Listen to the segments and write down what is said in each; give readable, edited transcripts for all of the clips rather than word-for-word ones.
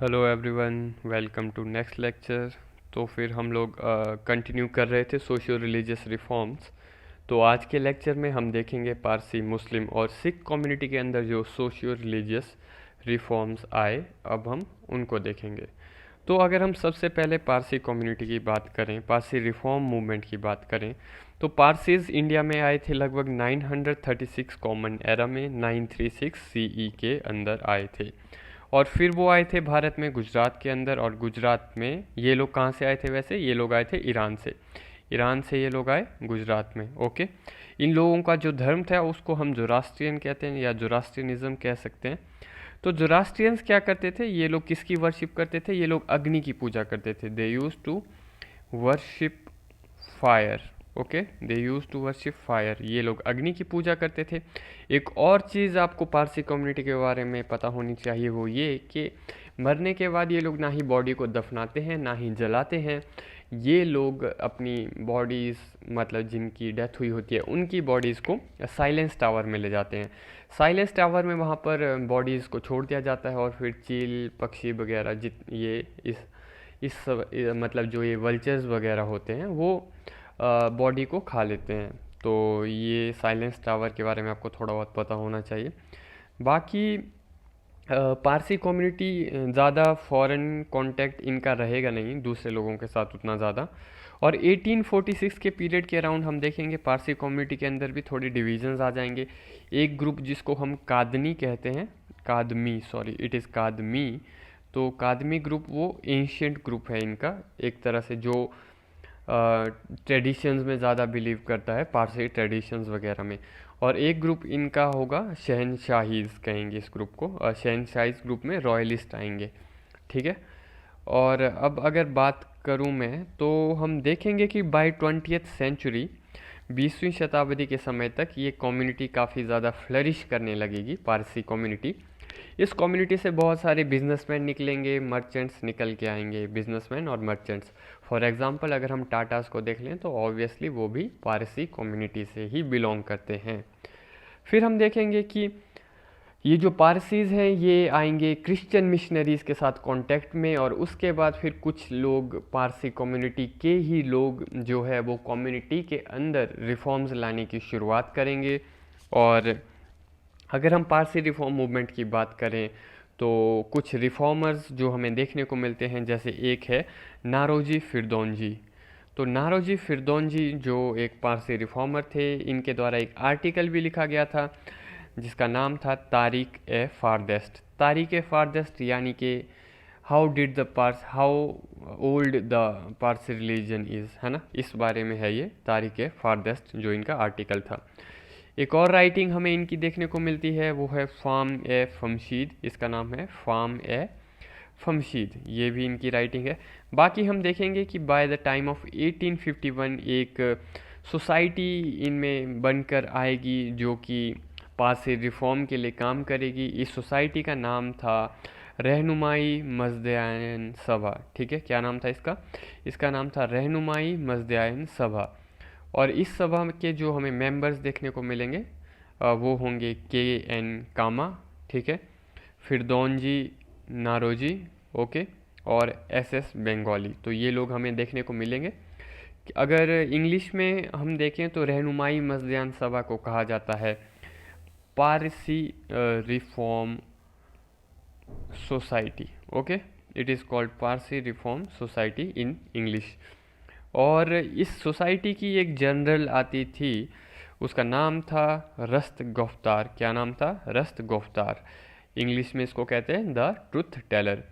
Hello everyone, welcome to next lecture. तो फिर हम लोग कंटिन्यू कर रहे थे सोशियो रिलीजियस रिफॉर्म्स। तो आज के लेक्चर में हम देखेंगे पारसी, मुस्लिम और सिख कम्युनिटी के अंदर जो सोशियो रिलीजियस रिफॉर्म्स आए, अब हम उनको देखेंगे। तो अगर हम सबसे पहले पारसी कम्युनिटी की बात करें, पारसी रिफॉर्म मूवमेंट की बात करें, तो पारसीज इंडिया में आए थे लगभग 936 कॉमन एरा में 936 सीई के अंदर आए थे। और फिर वो आए थे भारत में, गुजरात के अंदर। और गुजरात में ये लोग कहाँ से आए थे? वैसे ये लोग आए थे ईरान से। ईरान से ये लोग आए गुजरात में। ओके, इन लोगों का जो धर्म था उसको हम जोरास्ट्रियन कहते हैं या जोरास्ट्रियनिज्म कह सकते हैं। तो जोरास्ट्रियंस क्या करते थे? ये लोग किसकी वर्शिप करते थे? ये लोग अग्नि की पूजा करते थे। They use to worship fire. Okay, they use to worship fire. ये लोग अग्नि की पूजा करते थे। एक और चीज़ आपको पारसी कम्युनिटी के बारे में पता होनी चाहिए, वो ये कि मरने के बाद ये लोग ना ही बॉडी को दफनाते हैं ना ही जलाते हैं। ये लोग अपनी बॉडीज़, मतलब जिनकी डेथ हुई होती है, उनकी बॉडीज़ को साइलेंस टावर में ले जाते हैं। साइलेंस टावर में वहाँ पर बॉडीज़ को छोड़ दिया जाता है और फिर चील, पक्षी वगैरह ये इस सब मतलब जो ये वल्चर्स वगैरह होते हैं वो बॉडी को खा लेते हैं। तो ये साइलेंस टावर के बारे में आपको थोड़ा बहुत पता होना चाहिए। बाकी पारसी कम्युनिटी ज़्यादा फॉरेन कांटेक्ट इनका रहेगा नहीं दूसरे लोगों के साथ उतना ज़्यादा। और 1846 के पीरियड के अराउंड हम देखेंगे पारसी कम्युनिटी के अंदर भी थोड़ी डिविजन्स आ जाएंगे। एक ग्रुप जिसको हम कादनी कहते हैं, कादमी, सॉरी इट इज़ कादमी। तो कादमी ग्रुप वो एंशियंट ग्रुप है इनका, एक तरह से जो ट्रेडिशंस में ज़्यादा बिलीव करता है, पारसी ट्रेडिशंस वगैरह में। और एक ग्रुप इनका होगा शहनशाहीज़ कहेंगे इस ग्रुप को। शहनशाहीज़ ग्रुप में रॉयलिस्ट आएंगे। ठीक है। और अब अगर बात करूं मैं, तो हम देखेंगे कि बाय 20th सेंचुरी, 20वीं शताब्दी के समय तक ये कम्युनिटी काफ़ी ज़्यादा फ्लरिश करने लगेगी, पारसी कम्युनिटी। इस कम्युनिटी से बहुत सारे बिजनेसमैन निकलेंगे, मर्चेंट्स निकल के आएंगे, बिजनेसमैन और मर्चेंट्स। फॉर एग्जांपल अगर हम टाटास को देख लें तो ऑब्वियसली वो भी पारसी कम्युनिटी से ही बिलोंग करते हैं। फिर हम देखेंगे कि ये जो पारसीज़ हैं ये आएंगे क्रिश्चियन मिशनरीज़ के साथ कांटेक्ट में, और उसके बाद फिर कुछ लोग पारसी कम्युनिटी के ही लोग जो है वो कम्युनिटी के अंदर रिफॉर्म्स लाने की शुरुआत करेंगे। और अगर हम पारसी रिफॉर्म मूवमेंट की बात करें तो कुछ रिफॉर्मर्स जो हमें देखने को मिलते हैं, जैसे एक है नारोजी फिरदौनजी। तो नारोजी फिरदौनजी जो एक पारसी रिफॉर्मर थे, इनके द्वारा एक आर्टिकल भी लिखा गया था जिसका नाम था तारीख ए फारदेस्ट। तारीख ए फारदेस्ट यानी कि how old the Parsi religion is, है ना, इस बारे में है ये तारीख ए फारदेस्ट जो इनका आर्टिकल था। एक और राइटिंग हमें इनकी देखने को मिलती है, वो है फार्म ए फमशीद। इसका नाम है फार्म ए फमशीद, ये भी इनकी राइटिंग है। बाकी हम देखेंगे कि बाय द टाइम ऑफ 1851 एक सोसाइटी इनमें बनकर आएगी जो कि पारसी रिफॉर्म के लिए काम करेगी। इस सोसाइटी का नाम था रहनुमाई मजदयान सभा। ठीक है, क्या नाम था इसका? इसका नाम था रहनुमाई मजदयान सभा। और इस सभा के जो हमें मेंबर्स देखने को मिलेंगे वो होंगे KN कामा, ठीक है, फिरदौनजी नारोजी, ओके, और SS बंगाली। तो ये लोग हमें देखने को मिलेंगे। अगर इंग्लिश में हम देखें तो रहनुमाई मजदयान सभा को कहा जाता है Parsi reform society. Okay, it is called Parsi reform society in English. और इस सोसाइटी की एक जनरल आती थी, उसका नाम था रस्त गुफ्तार। क्या नाम था? रस्त गुफ्तार। इंग्लिश में इसको कहते हैं द ट्रुथ टेलर।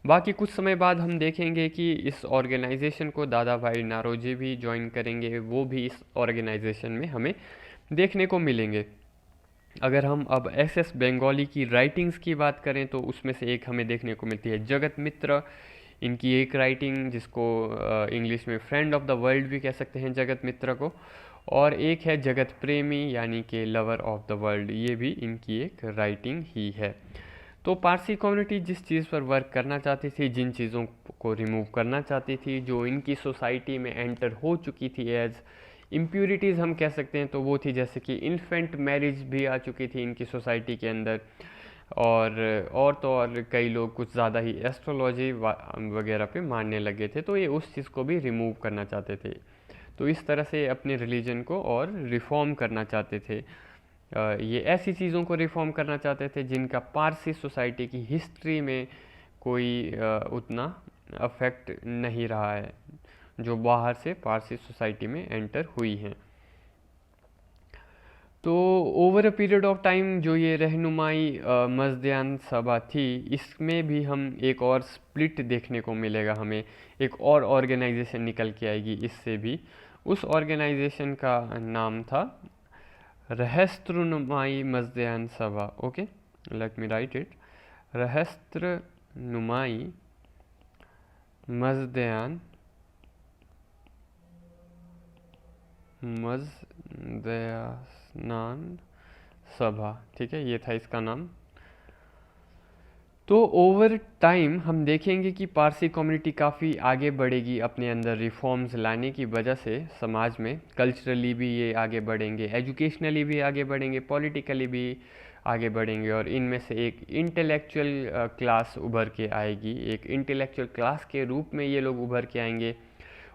बाकी कुछ समय बाद हम देखेंगे कि इस ऑर्गेनाइजेशन को दादा भाई नारोजी भी ज्वाइन करेंगे, वो भी इस ऑर्गेनाइजेशन में हमें देखने को मिलेंगे। अगर हम अब SS बंगाली की राइटिंग्स की बात करें तो उसमें से एक हमें देखने को मिलती है जगत मित्र। इनकी एक राइटिंग जिसको इंग्लिश में फ्रेंड ऑफ द वर्ल्ड भी कह सकते हैं जगत मित्र को। और एक है जगत प्रेमी यानी कि लवर ऑफ द वर्ल्ड, ये भी इनकी एक राइटिंग ही है। तो पारसी कम्युनिटी जिस चीज़ पर वर्क करना चाहती थी, जिन चीज़ों को रिमूव करना चाहती थी, जो इनकी सोसाइटी में एंटर हो चुकी थी एज इम्प्यूरिटीज़ हम कह सकते हैं, तो वो थी जैसे कि इन्फेंट मैरिज भी आ चुकी थी इनकी सोसाइटी के अंदर। और तो और कई लोग कुछ ज़्यादा ही एस्ट्रोलॉजी वगैरह पे मानने लगे थे, तो ये उस चीज़ को भी रिमूव करना चाहते थे। तो इस तरह से अपने रिलीजन को और रिफॉर्म करना चाहते थे। ये ऐसी चीज़ों को रिफॉर्म करना चाहते थे जिनका पारसी सोसाइटी की हिस्ट्री में कोई उतना अफेक्ट नहीं रहा है, जो बाहर से पारसी सोसाइटी में एंटर हुई हैं। तो over a period of time जो ये रहनुमाई मजदयान सभा थी, इसमें भी हम एक और स्प्लिट देखने को मिलेगा हमें, एक और ऑर्गेनाइजेशन निकल के आएगी इससे भी। उस ऑर्गेनाइजेशन का नाम था रहस्त्रनुमाई Mazdayasnan Sabha. Okay, let me write it. रहस्त्रनुमाई मजदयान मजदयान सभा, ठीक है, ये था इसका नाम। तो ओवर टाइम हम देखेंगे कि पारसी कम्युनिटी काफ़ी आगे बढ़ेगी अपने अंदर रिफॉर्म्स लाने की वजह से। समाज में कल्चरली भी ये आगे बढ़ेंगे, एजुकेशनली भी आगे बढ़ेंगे, पॉलिटिकली भी आगे बढ़ेंगे, और इनमें से एक इंटेलेक्चुअल क्लास उभर के आएगी। एक इंटेलेक्चुअल क्लास के रूप में ये लोग उभर के आएंगे,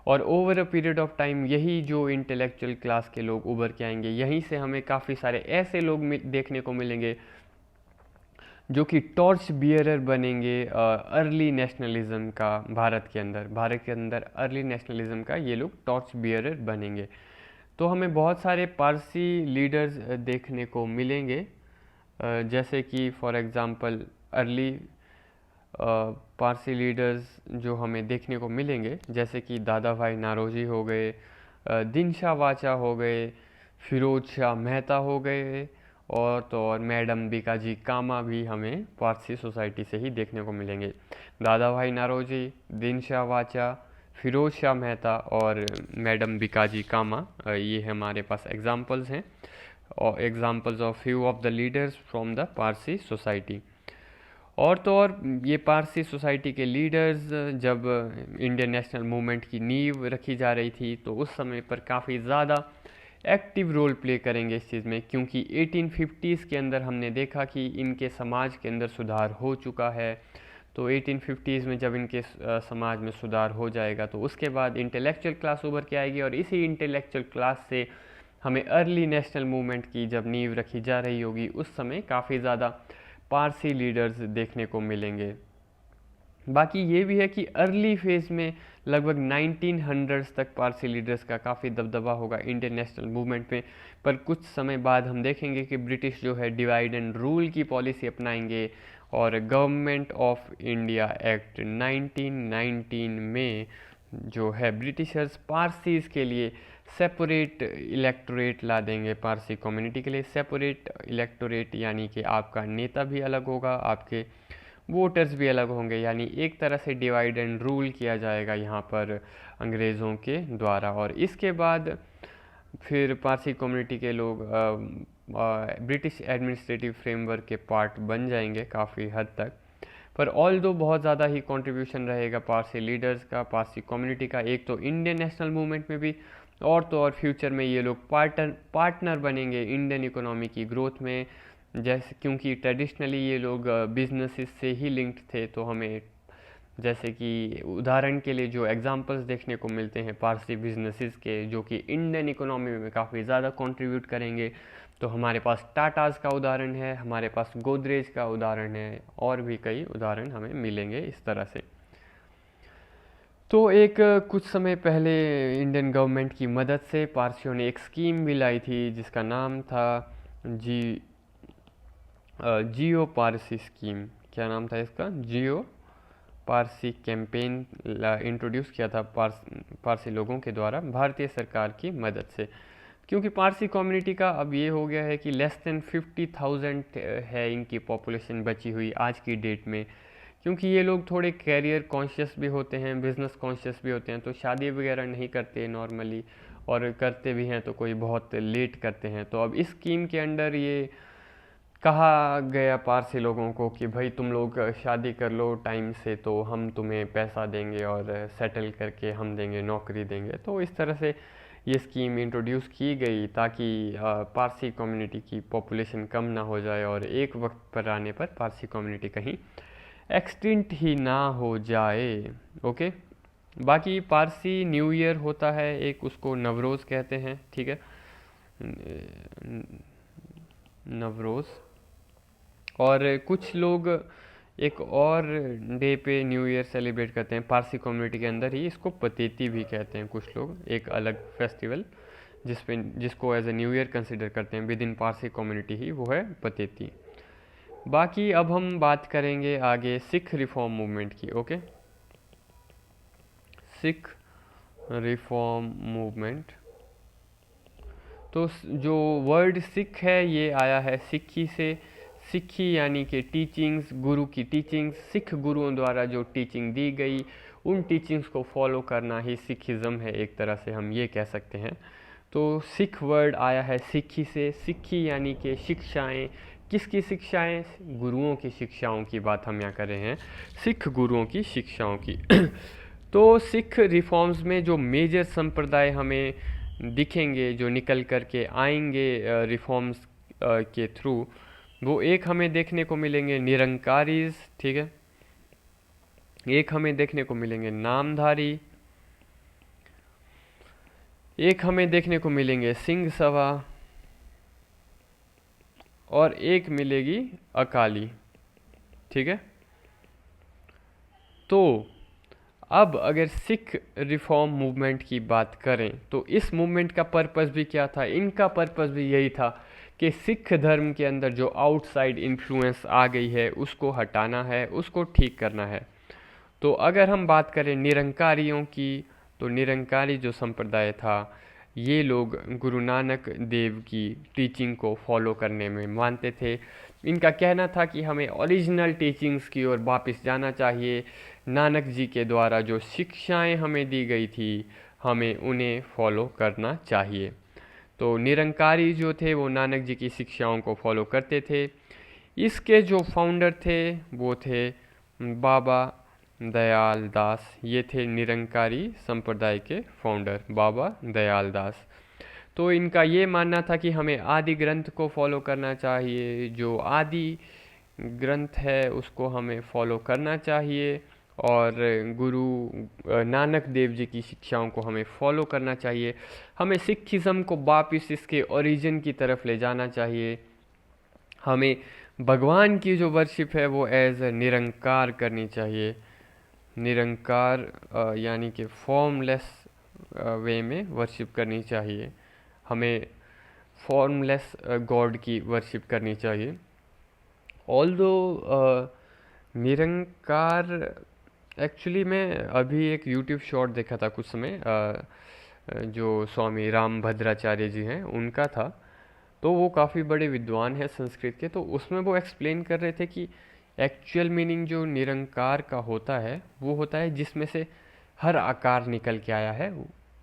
और over a period of time यही जो इंटेलेक्चुअल क्लास के लोग उभर के आएंगे, यहीं से हमें काफ़ी सारे ऐसे लोग देखने को मिलेंगे जो कि टॉर्च बियरर बनेंगे अर्ली नेशनलिज्म का। भारत के अंदर अर्ली नेशनलिज्म का ये लोग टॉर्च बियरर बनेंगे। तो हमें बहुत सारे पारसी लीडर्स देखने को मिलेंगे, जैसे कि for example early Parsi leaders जो हमें देखने को मिलेंगे, जैसे कि दादा भाई नारोजी हो गए, दिन शाह वाचा हो गए, फिरोज शाह मेहता हो गए, और तो और मैडम बीकाजी कामा भी हमें पारसी सोसाइटी से ही देखने को मिलेंगे। दादा भाई नारोजी, दिन शाह वाचा, फिरोज शाह मेहता और मैडम बीकाजी कामा, ये हमारे पास एग्जाम्पल्स हैं, और examples of few of the leaders from the Parsi society. और तो और ये पारसी सोसाइटी के लीडर्स जब इंडियन नेशनल मूवमेंट की नींव रखी जा रही थी, तो उस समय पर काफ़ी ज़्यादा एक्टिव रोल प्ले करेंगे इस चीज़ में, क्योंकि 1850s के अंदर हमने देखा कि इनके समाज के अंदर सुधार हो चुका है। तो 1850s में जब इनके समाज में सुधार हो जाएगा, तो उसके बाद इंटेलेक्चुअल क्लास उभर के आएगी, और इसी इंटेलेक्चुअल क्लास से हमें अर्ली नेशनल मूवमेंट की जब नींव रखी जा रही होगी, उस समय काफ़ी ज़्यादा पारसी लीडर्स देखने को मिलेंगे। बाकी ये भी है कि अर्ली फेज़ में लगभग 1900s तक पारसी लीडर्स का काफ़ी दबदबा होगा इंडियन नेशनल मूवमेंट में, पर कुछ समय बाद हम देखेंगे कि ब्रिटिश जो है डिवाइड एंड रूल की पॉलिसी अपनाएंगे, और गवर्नमेंट ऑफ इंडिया एक्ट 1919 में जो है ब्रिटिशर्स पारसीज के लिए सेपरेट इलेक्टोरेट ला देंगे। पारसी कम्युनिटी के लिए सेपरेट इलेक्टोरेट, यानी कि आपका नेता भी अलग होगा, आपके वोटर्स भी अलग होंगे, यानी एक तरह से डिवाइड एंड रूल किया जाएगा यहाँ पर अंग्रेज़ों के द्वारा। और इसके बाद फिर पारसी कम्युनिटी के लोग ब्रिटिश एडमिनिस्ट्रेटिव फ्रेमवर्क के पार्ट बन जाएंगे काफ़ी हद तक। पर ऑल दो बहुत ज़्यादा ही कंट्रीब्यूशन रहेगा पारसी लीडर्स का, पारसी कम्युनिटी का, एक तो इंडियन नेशनल मूवमेंट में भी, और तो और फ्यूचर में ये लोग पार्टनर बनेंगे इंडियन इकोनॉमी की ग्रोथ में। जैसे क्योंकि ट्रेडिशनली ये लोग बिजनेसेस से ही लिंक्ड थे, तो हमें जैसे कि उदाहरण के लिए जो एग्जांपल्स देखने को मिलते हैं पारसी बिजनेसेस के, जो कि इंडियन इकोनॉमी में काफ़ी ज़्यादा कंट्रीब्यूट करेंगे, तो हमारे पास टाटाज का उदाहरण है, हमारे पास गोदरेज का उदाहरण है, और भी कई उदाहरण हमें मिलेंगे इस तरह से। तो एक कुछ समय पहले इंडियन गवर्नमेंट की मदद से पारसियों ने एक स्कीम भी लाई थी, जिसका नाम था जियो पारसी स्कीम। क्या नाम था इसका? जियो पारसी कैंपेन इंट्रोड्यूस किया था पारसी लोगों के द्वारा भारतीय सरकार की मदद से। क्योंकि पारसी कम्युनिटी का अब ये हो गया है कि लेस देन 50,000 है इनकी पॉपुलेशन बची हुई आज की डेट में। क्योंकि ये लोग थोड़े कैरियर कॉन्शियस भी होते हैं, बिजनेस कॉन्शियस भी होते हैं, तो शादी वगैरह नहीं करते नॉर्मली, और करते भी हैं तो कोई बहुत लेट करते हैं। तो अब इस स्कीम के अंडर ये कहा गया पारसी लोगों को कि भाई तुम लोग शादी कर लो टाइम से, तो हम तुम्हें पैसा देंगे और सेटल करके हम देंगे, नौकरी देंगे। तो इस तरह से ये स्कीम इंट्रोड्यूस की गई ताकि पारसी कम्युनिटी की पॉपुलेशन कम ना हो जाए और एक वक्त पर आने पर पारसी कम्युनिटी कहीं एक्सटिंक्ट ही ना हो जाए। ओके। बाकी पारसी न्यू ईयर होता है एक, उसको नवरोज़ कहते हैं, ठीक है, नवरोज़। और कुछ लोग एक और डे पे न्यू ईयर सेलिब्रेट करते हैं पारसी कम्युनिटी के अंदर ही, इसको पतेती भी कहते हैं कुछ लोग, एक अलग फेस्टिवल जिसको as a new year consider करते हैं विद इन पारसी कम्युनिटी ही, वो है पतेती। बाकी अब हम बात करेंगे आगे सिख रिफॉर्म मूवमेंट की। Okay, Sikh reform movement. तो जो वर्ड सिख है ये आया है सिक्खी से। सिक्खी यानी कि टीचिंग्स, गुरु की टीचिंग्स, सिख गुरुओं द्वारा जो टीचिंग दी गई उन टीचिंग्स को फॉलो करना ही सिखिज़म है, एक तरह से हम ये कह सकते हैं। तो सिख वर्ड आया है सिक्खी से। सिक्खी यानी कि शिक्षाएं। किसकी शिक्षाएं? गुरुओं की शिक्षाओं की बात हम यहाँ कर रहे हैं, सिख गुरुओं की शिक्षाओं की। तो सिख रिफॉर्म्स में जो मेजर संप्रदाय हमें दिखेंगे, जो निकल कर के आएंगे रिफॉर्म्स के थ्रू, वो एक हमें देखने को मिलेंगे निरंकारीज, ठीक है, एक हमें देखने को मिलेंगे नामधारी, एक हमें देखने को मिलेंगे सिंह सभा, और एक मिलेगी अकाली, ठीक है। तो अब अगर सिख रिफॉर्म मूवमेंट की बात करें तो इस मूवमेंट का पर्पस भी क्या था? इनका पर्पस भी यही था कि सिख धर्म के अंदर जो आउटसाइड इन्फ्लुएंस आ गई है उसको हटाना है, उसको ठीक करना है। तो अगर हम बात करें निरंकारियों की, तो निरंकारी जो संप्रदाय था ये लोग गुरु नानक देव की टीचिंग को फॉलो करने में मानते थे। इनका कहना था कि हमें ओरिजिनल टीचिंग्स की ओर वापस जाना चाहिए। नानक जी के द्वारा जो शिक्षाएं हमें दी गई थी हमें उन्हें फॉलो करना चाहिए। तो निरंकारी जो थे वो नानक जी की शिक्षाओं को फॉलो करते थे। इसके जो फाउंडर थे वो थे बाबा दयाल दास। ये थे निरंकारी संप्रदाय के फाउंडर, बाबा दयाल दास। तो इनका ये मानना था कि हमें आदि ग्रंथ को फॉलो करना चाहिए, जो आदि ग्रंथ है उसको हमें फॉलो करना चाहिए, और गुरु नानक देव जी की शिक्षाओं को हमें फॉलो करना चाहिए। हमें सिखिज़म को वापस इसके ओरिजिन की तरफ ले जाना चाहिए। हमें भगवान की जो वर्शिप है वो एज निरंकार करनी चाहिए। निरंकार यानी कि फॉर्मलेस वे में वर्शिप करनी चाहिए। हमें फॉर्मलेस गॉड की वर्शिप करनी चाहिए। ऑल्दो निरंकार, एक्चुअली मैं अभी एक यूट्यूब शॉर्ट देखा था कुछ समय, जो स्वामी राम भद्राचार्य जी हैं उनका था। तो वो काफ़ी बड़े विद्वान हैं संस्कृत के, तो उसमें वो एक्सप्लेन कर रहे थे कि एक्चुअल मीनिंग जो निरंकार का होता है वो होता है जिसमें से हर आकार निकल के आया है,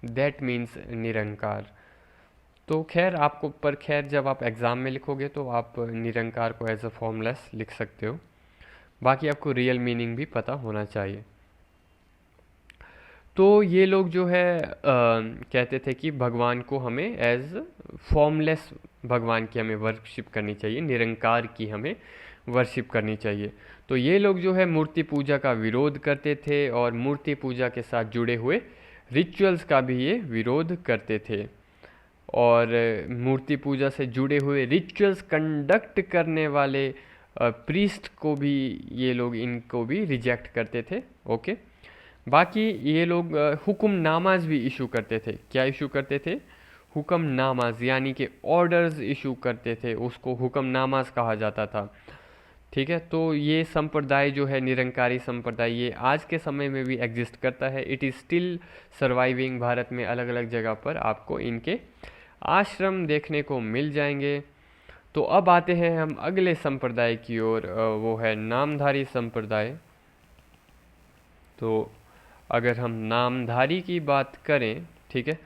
दैट मीन्स निरंकार। तो खैर आपको, पर खैर जब आप एग्ज़ाम में लिखोगे तो आप निरंकार को एज अ फॉर्मलेस लिख सकते हो। बाकी आपको रियल मीनिंग भी पता होना चाहिए। तो ये लोग जो है कहते थे कि भगवान को हमें एज फॉर्मलेस भगवान की हमें वर्शिप करनी चाहिए, निरंकार की हमें वर्शिप करनी चाहिए। तो ये लोग जो है मूर्ति पूजा का विरोध करते थे और मूर्ति पूजा के साथ जुड़े हुए रिचुअल्स का भी ये विरोध करते थे, और मूर्ति पूजा से जुड़े हुए रिचुअल्स कंडक्ट करने वाले प्रीस्ट को भी ये लोग, इनको भी रिजेक्ट करते थे। ओके। बाकी ये लोग हुक्मनामाज भी इशू करते थे। क्या इशू करते थे? हुक्मनामाज, यानी कि ऑर्डर्स इशू करते थे, उसको हुक्मनामाज कहा जाता था। ठीक है। तो ये संप्रदाय जो है निरंकारी संप्रदाय, ये आज के समय में भी एग्जिस्ट करता है। It is still surviving. Bharat में अलग अलग जगह पर आपको इनके आश्रम देखने को मिल जाएंगे। तो अब आते हैं हम अगले संप्रदाय की ओर, वो है नामधारी संप्रदाय। तो अगर हम नामधारी की बात करें, ठीक है,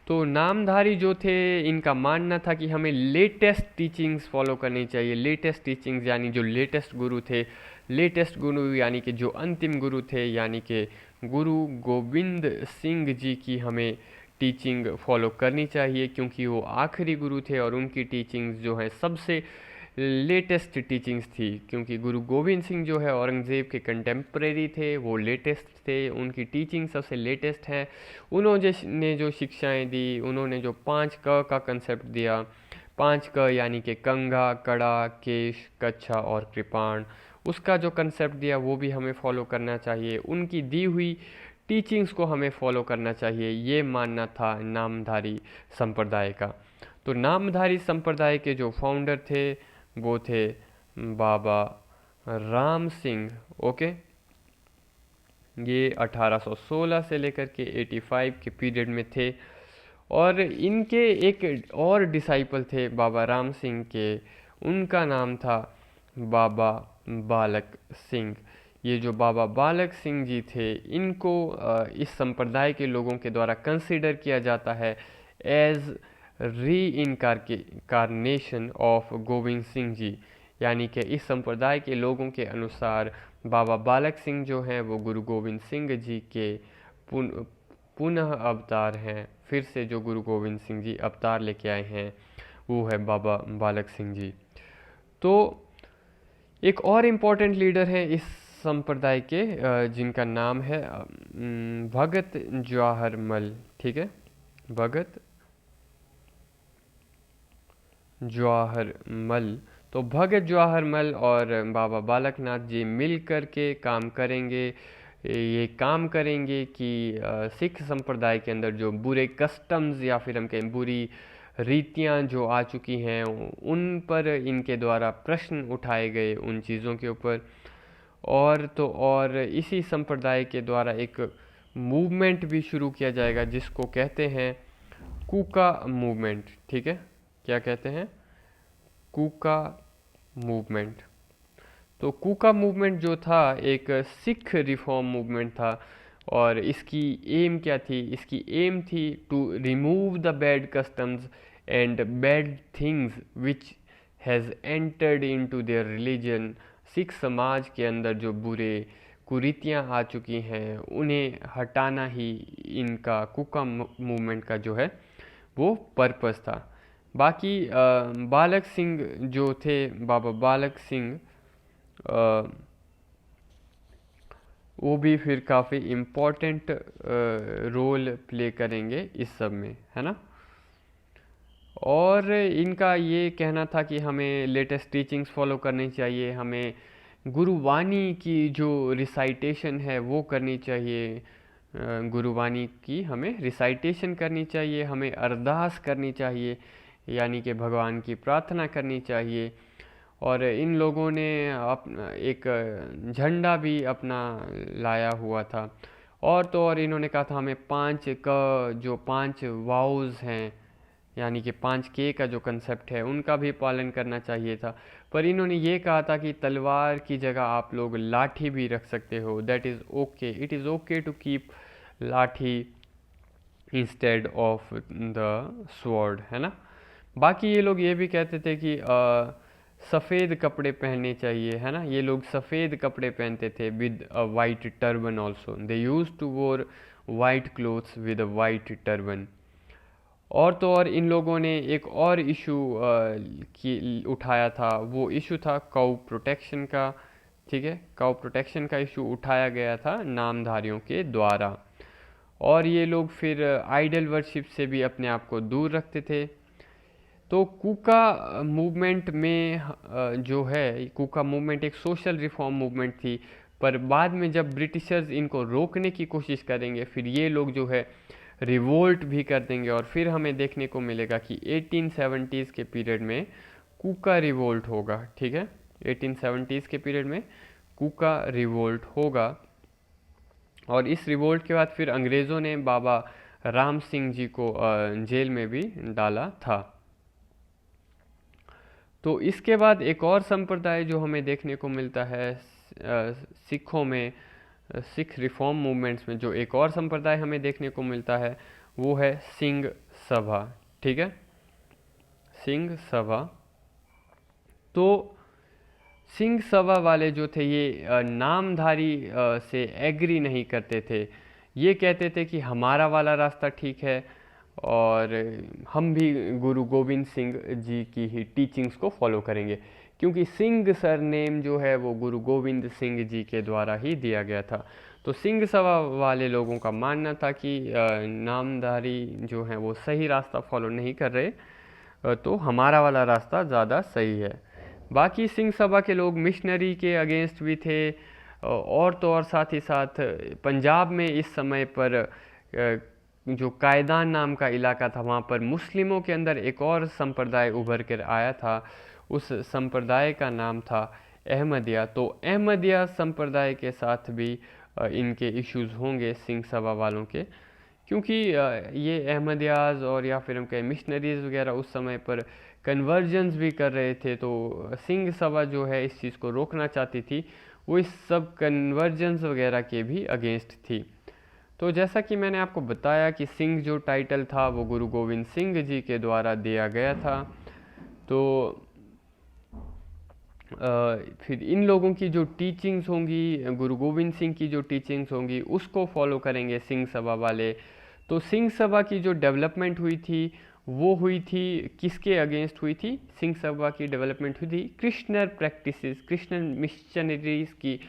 तो नामधारी जो थे इनका मानना था कि हमें लेटेस्ट टीचिंग्स फॉलो करनी चाहिए। लेटेस्ट टीचिंग्स यानी जो लेटेस्ट गुरु थे, लेटेस्ट गुरु यानी कि जो अंतिम गुरु थे, यानी कि गुरु गोविंद सिंह जी की हमें टीचिंग फॉलो करनी चाहिए, क्योंकि वो आखिरी गुरु थे और उनकी टीचिंग्स जो है सबसे लेटेस्ट टीचिंग्स थी। क्योंकि गुरु गोविंद सिंह जो है औरंगज़ेब के कंटेम्प्रेरी थे, वो लेटेस्ट थे, उनकी टीचिंग सबसे लेटेस्ट है। उन्होंने जो शिक्षाएं दी, उन्होंने जो 5 क का कंसेप्ट दिया, 5 क यानी कि कंघा, कड़ा, केश, कच्छा और कृपाण, उसका जो कंसेप्ट दिया वो भी हमें फॉलो करना चाहिए। उनकी दी हुई टीचिंग्स को हमें फॉलो करना चाहिए, ये मानना था नामधारी संप्रदाय का। तो नामधारी संप्रदाय के जो फाउंडर थे वो थे बाबा राम सिंह। ओके, ये 1816 से लेकर के 85 के पीरियड में थे। और इनके एक और डिसाइपल थे बाबा राम सिंह के, उनका नाम था बाबा बालक सिंह। ये जो बाबा बालक सिंह जी थे, इनको इस संप्रदाय के लोगों के द्वारा कंसिडर किया जाता है एज री इनकारनेशन ऑफ गोविंद सिंह जी। यानी कि इस संप्रदाय के लोगों के अनुसार बाबा बालक सिंह जो हैं वो गुरु गोविंद सिंह जी के पुनः अवतार हैं। फिर से जो गुरु गोविंद सिंह जी अवतार लेके आए हैं वो है बाबा बालक सिंह जी। तो एक और इम्पोर्टेंट लीडर हैं इस संप्रदाय के, जिनका नाम है भगत जवाहर मल। ठीक है, भगत जवाहर मल। तो भगत जवाहर मल और बाबा बालक नाथ जी मिल कर के काम करेंगे। ये काम करेंगे कि सिख संप्रदाय के अंदर जो बुरे कस्टम्स या फिर हम कहें बुरी रीतियाँ जो आ चुकी हैं, उन पर इनके द्वारा प्रश्न उठाए गए, उन चीज़ों के ऊपर। और इसी संप्रदाय के द्वारा एक मूवमेंट भी शुरू किया जाएगा जिसको कहते हैं कूका मूवमेंट। ठीक है, क्या कहते हैं? कूका मूवमेंट। तो कूका मूवमेंट जो था एक सिख रिफॉर्म मूवमेंट था। और इसकी एम क्या थी? इसकी एम थी to remove the bad customs and bad things which has entered into their religion. Sikh समाज के अंदर जो बुरे कुरीतियाँ आ चुकी हैं उन्हें हटाना ही इनका कूका मूवमेंट का जो है वो पर्पस था। बाकी बालक सिंह जो थे, बाबा बालक सिंह, वो भी फिर काफ़ी इम्पोर्टेंट रोल प्ले करेंगे इस सब में, है ना। और इनका ये कहना था कि हमें लेटेस्ट टीचिंग्स फॉलो करनी चाहिए, हमें गुरुवाणी की जो रिसाइटेशन है वो करनी चाहिए, गुरुवाणी की हमें रिसाइटेशन करनी चाहिए, हमें अरदास करनी चाहिए, यानी कि भगवान की प्रार्थना करनी चाहिए। और इन लोगों ने एक झंडा भी अपना लाया हुआ था। और तो और इन्होंने कहा था हमें 5 का जो 5 वाउज हैं, यानी कि 5K का जो कंसेप्ट है उनका भी पालन करना चाहिए था। पर इन्होंने ये कहा था कि तलवार की जगह आप लोग लाठी भी रख सकते हो, that is okay, it is okay to keep lathi instead of the sword, है ना। बाकी ये लोग ये भी कहते थे कि सफ़ेद कपड़े पहनने चाहिए, है ना। ये लोग सफ़ेद कपड़े पहनते थे with a white turban also, they use to wore white clothes with a white turban. और तो और इन लोगों ने एक और इशू की उठाया था, वो इशू था काउ प्रोटेक्शन का। ठीक है, काउ प्रोटेक्शन का इशू उठाया गया था नामधारियों के द्वारा। और ये लोग फिर आइडल वर्शिप से भी अपने आप को दूर रखते थे। तो कूका मूवमेंट में जो है, कूका मूवमेंट एक सोशल रिफॉर्म मूवमेंट थी। पर बाद में जब ब्रिटिशर्स इनको रोकने की कोशिश करेंगे, फिर ये लोग जो है रिवोल्ट भी कर देंगे। और फिर हमें देखने को मिलेगा कि 1870s के पीरियड में कूका रिवोल्ट होगा। ठीक है, 1870s के पीरियड में कूका रिवोल्ट होगा। और इस रिवोल्ट के बाद फिर अंग्रेज़ों ने बाबा राम सिंह जी को जेल में भी डाला था। तो इसके बाद एक और संप्रदाय जो हमें देखने को मिलता है सिखों में, सिख रिफॉर्म मूवमेंट्स में जो एक और संप्रदाय हमें देखने को मिलता है वो है सिंह सभा। ठीक है, सिंह सभा। तो सिंह सभा वाले जो थे ये नामधारी से एग्री नहीं करते थे। ये कहते थे कि हमारा वाला रास्ता ठीक है, और हम भी गुरु गोविंद सिंह जी की ही टीचिंग्स को फॉलो करेंगे, क्योंकि सिंह सर नेम जो है वो गुरु गोविंद सिंह जी के द्वारा ही दिया गया था। तो सिंह सभा वाले लोगों का मानना था कि नामधारी जो हैं वो सही रास्ता फॉलो नहीं कर रहे, तो हमारा वाला रास्ता ज़्यादा सही है। बाकी सिंह सभा के लोग मिशनरी के अगेंस्ट भी थे, और तो और साथ ही साथ पंजाब में इस समय पर जो कायदान नाम का इलाका था, वहाँ पर मुस्लिमों के अंदर एक और संप्रदाय उभर कर आया था। उस संप्रदाय का नाम था अहमदिया। तो अहमदिया संप्रदाय के साथ भी इनके इश्यूज़ होंगे सिंह सभा वालों के, क्योंकि ये अहमदियाज और या फिर हम कहें मिशनरीज़ वगैरह उस समय पर कन्वर्जन्स भी कर रहे थे। तो सिंह सभा जो है इस चीज़ को रोकना चाहती थी, वो इस सब कन्वर्जन्स वगैरह के भी अगेंस्ट थी। तो जैसा कि मैंने आपको बताया कि सिंह जो टाइटल था वो गुरु गोविंद सिंह जी के द्वारा दिया गया था। तो फिर इन लोगों की जो टीचिंग्स होंगी, गुरु गोविंद सिंह की जो टीचिंग्स होंगी उसको फॉलो करेंगे सिंह सभा वाले। तो सिंह सभा की जो डेवलपमेंट हुई थी वो हुई थी किसके अगेंस्ट हुई थी? सिंह सभा की डेवलपमेंट हुई थी क्रिश्चियन प्रैक्टिसेस, क्रिश्चियन मिशनरीज की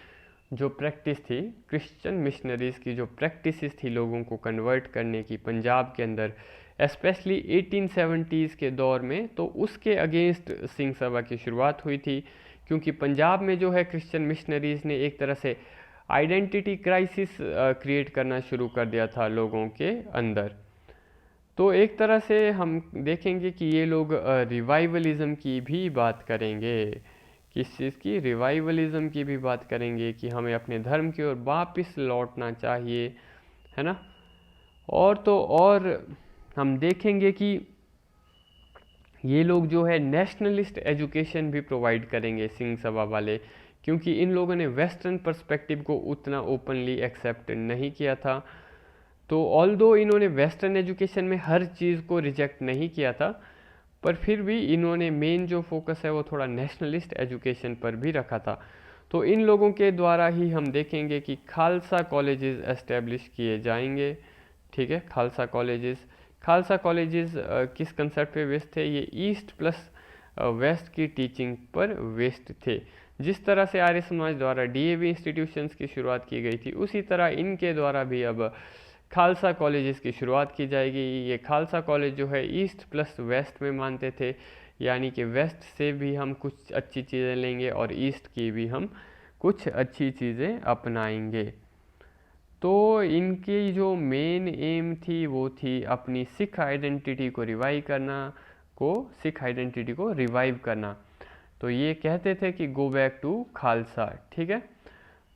जो प्रैक्टिस थी, क्रिश्चियन मिशनरीज़ की जो प्रैक्टिसेस थी लोगों को कन्वर्ट करने की पंजाब के अंदर, स्पेशली 1870s के दौर में। तो उसके अगेंस्ट सिंह सभा की शुरुआत हुई थी, क्योंकि पंजाब में जो है क्रिश्चियन मिशनरीज़ ने एक तरह से आइडेंटिटी क्राइसिस क्रिएट करना शुरू कर दिया था लोगों के अंदर। तो एक तरह से हम देखेंगे कि ये लोग रिवाइवलिज़म की भी बात करेंगे। किस चीज़ की? रिवाइवलिज़म की भी बात करेंगे कि हमें अपने धर्म की ओर वापस लौटना चाहिए, है ना। और तो और हम देखेंगे कि ये लोग जो है नेशनलिस्ट एजुकेशन भी प्रोवाइड करेंगे सिंह सभा वाले, क्योंकि इन लोगों ने वेस्टर्न पर्सपेक्टिव को उतना ओपनली एक्सेप्ट नहीं किया था। तो ऑल्दो इन्होंने वेस्टर्न एजुकेशन में हर चीज़ को रिजेक्ट नहीं किया था, पर फिर भी इन्होंने मेन जो फोकस है वो थोड़ा नेशनलिस्ट एजुकेशन पर भी रखा था। तो इन लोगों के द्वारा ही हम देखेंगे कि खालसा कॉलेजेस एस्टेब्लिश किए जाएंगे। ठीक है, खालसा कॉलेजेस किस कंसेप्ट पे बेस्ड थे? ये ईस्ट प्लस वेस्ट की टीचिंग पर बेस्ड थे। जिस तरह से आर्य समाज द्वारा डीएवी इंस्टीट्यूशंस की शुरुआत की गई थी, उसी तरह इनके द्वारा भी अब खालसा कॉलेजेस की शुरुआत की जाएगी। ये खालसा कॉलेज जो है ईस्ट प्लस वेस्ट में मानते थे, यानी कि वेस्ट से भी हम कुछ अच्छी चीज़ें लेंगे और ईस्ट की भी हम कुछ अच्छी चीज़ें अपनाएंगे। तो इनकी जो मेन एम थी वो थी अपनी सिख आइडेंटिटी को रिवाइव करना। तो ये कहते थे कि गो बैक टू खालसा। ठीक है,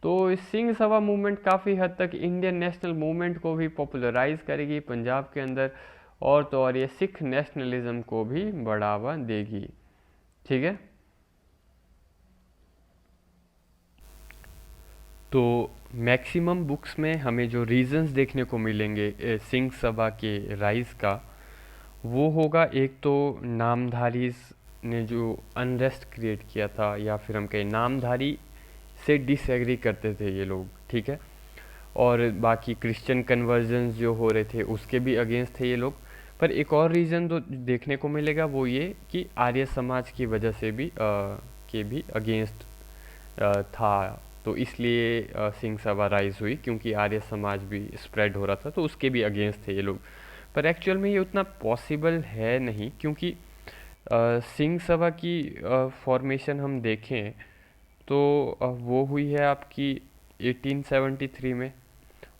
तो सिंह सभा मूवमेंट काफ़ी हद तक इंडियन नेशनल मूवमेंट को भी पॉपुलराइज करेगी पंजाब के अंदर, और तो और ये सिख नेशनलिज्म को भी बढ़ावा देगी। ठीक है, तो मैक्सिमम बुक्स में हमें जो रीजंस देखने को मिलेंगे सिंह सभा के राइज का, वो होगा एक तो नामधारी ने जो अनरेस्ट क्रिएट किया था, या फिर हम कहें नामधारी से डिसएग्री करते थे ये लोग। ठीक है, और बाकी क्रिश्चियन कन्वर्जन्स जो हो रहे थे उसके भी अगेंस्ट थे ये लोग। पर एक और रीज़न तो देखने को मिलेगा वो ये कि आर्य समाज की वजह से भी के भी अगेंस्ट था। तो इसलिए सिंह सभा राइज हुई, क्योंकि आर्य समाज भी स्प्रेड हो रहा था, तो उसके भी अगेंस्ट थे ये लोग। पर एक्चुअल में ये उतना पॉसिबल है नहीं, क्योंकि सिंह सभा की फॉर्मेशन हम देखें तो वो हुई है आपकी 1873 में,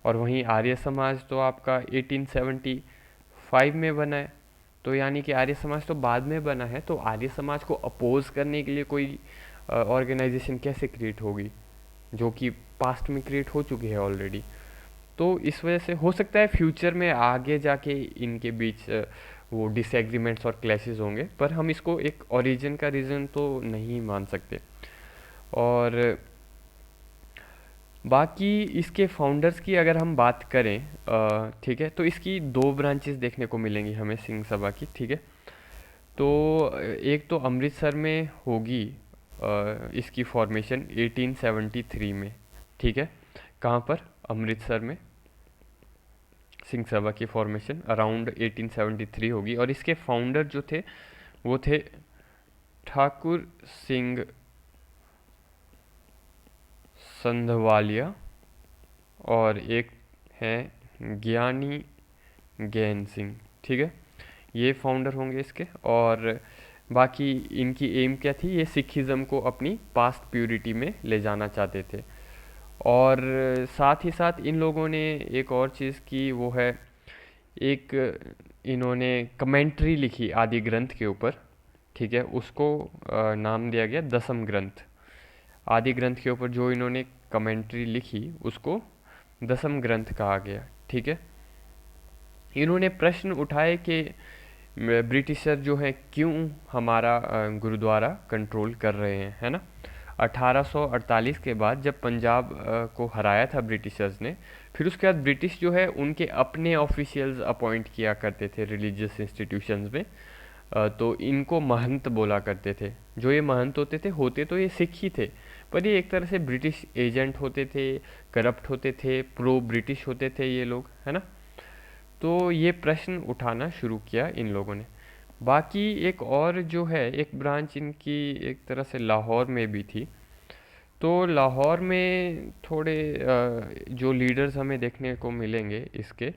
और वहीं आर्य समाज तो आपका 1875 में बना है। तो यानी कि आर्य समाज तो बाद में बना है, तो आर्य समाज को अपोज करने के लिए कोई ऑर्गेनाइजेशन कैसे क्रिएट होगी, जो कि पास्ट में क्रिएट हो चुकी है ऑलरेडी। तो इस वजह से हो सकता है फ्यूचर में आगे जाके इनके बीच वो डिसएग्रीमेंट्स और क्लैशेस होंगे, पर हम इसको एक ओरिजिन का रीज़न तो नहीं मान सकते। और बाकी इसके फाउंडर्स की अगर हम बात करें, ठीक है, तो इसकी दो ब्रांचेस देखने को मिलेंगी हमें सिंह सभा की। ठीक है, तो एक तो अमृतसर में होगी इसकी फॉर्मेशन 1873 में। ठीक है, कहाँ पर? अमृतसर में सिंह सभा की फॉर्मेशन अराउंड 1873 होगी। और इसके फाउंडर जो थे वो थे ठाकुर सिंह संधवालिया और एक है ज्ञानी गैन सिंह। ठीक है, ये फाउंडर होंगे इसके। और बाकी इनकी एम क्या थी, ये सिखिज़म को अपनी पास्ट प्यूरिटी में ले जाना चाहते थे। और साथ ही साथ इन लोगों ने एक और चीज़ की, वो है एक इन्होंने कमेंट्री लिखी आदि ग्रंथ के ऊपर। ठीक है, उसको नाम दिया गया दसम ग्रंथ। आदि ग्रंथ के ऊपर जो इन्होंने कमेंट्री लिखी उसको दसम ग्रंथ कहा गया। ठीक है, इन्होंने प्रश्न उठाए कि ब्रिटिशर जो है क्यों हमारा गुरुद्वारा कंट्रोल कर रहे हैं, है ना। 1848 के बाद जब पंजाब को हराया था ब्रिटिशर्स ने, फिर उसके बाद ब्रिटिश जो है उनके अपने ऑफिशियल्स अपॉइंट किया करते थे रिलीजियस इंस्टीट्यूशंस में। तो इनको महंत बोला करते थे। जो ये महंत होते तो ये सिख ही थे, पर ये एक तरह से ब्रिटिश एजेंट होते थे, करप्ट होते थे, प्रो ब्रिटिश होते थे ये लोग, है ना। तो ये प्रश्न उठाना शुरू किया इन लोगों ने। बाकी एक और जो है एक ब्रांच इनकी एक तरह से लाहौर में भी थी। तो लाहौर में थोड़े जो लीडर्स हमें देखने को मिलेंगे इसके,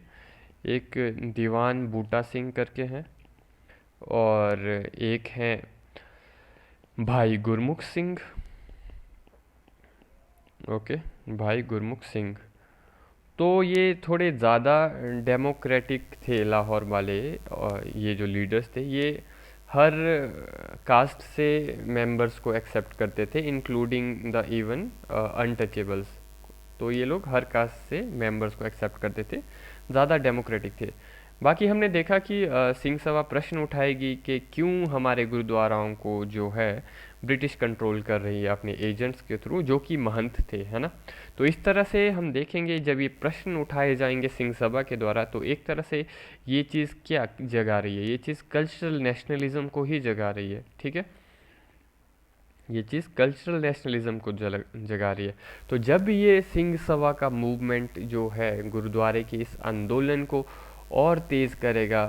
एक दीवान बूटा सिंह करके हैं और एक हैं भाई गुरमुख सिंह। ओके, भाई गुरमुख सिंह। तो ये थोड़े ज़्यादा डेमोक्रेटिक थे लाहौर वाले। और ये जो लीडर्स थे ये हर कास्ट से मेंबर्स को एक्सेप्ट करते थे, इंक्लूडिंग द इवन अनटचेबल्स। तो ये लोग हर कास्ट से मेंबर्स को एक्सेप्ट करते थे, ज़्यादा डेमोक्रेटिक थे। बाकी हमने देखा कि सिंह सभा प्रश्न उठाएगी कि क्यों हमारे गुरुद्वाराओं को जो है ब्रिटिश कंट्रोल कर रही है अपने एजेंट्स के थ्रू, जो कि महंत थे, है ना। तो इस तरह से हम देखेंगे जब ये प्रश्न उठाए जाएंगे सिंह सभा के द्वारा, तो एक तरह से ये चीज़ क्या जगा रही है, ये चीज़ कल्चरल नेशनलिज्म को ही जगा रही है। ठीक है, ये चीज़ कल्चरल नेशनलिज्म को जगा रही है। तो जब ये सिंह सभा का मूवमेंट जो है गुरुद्वारे के इस आंदोलन को और तेज़ करेगा,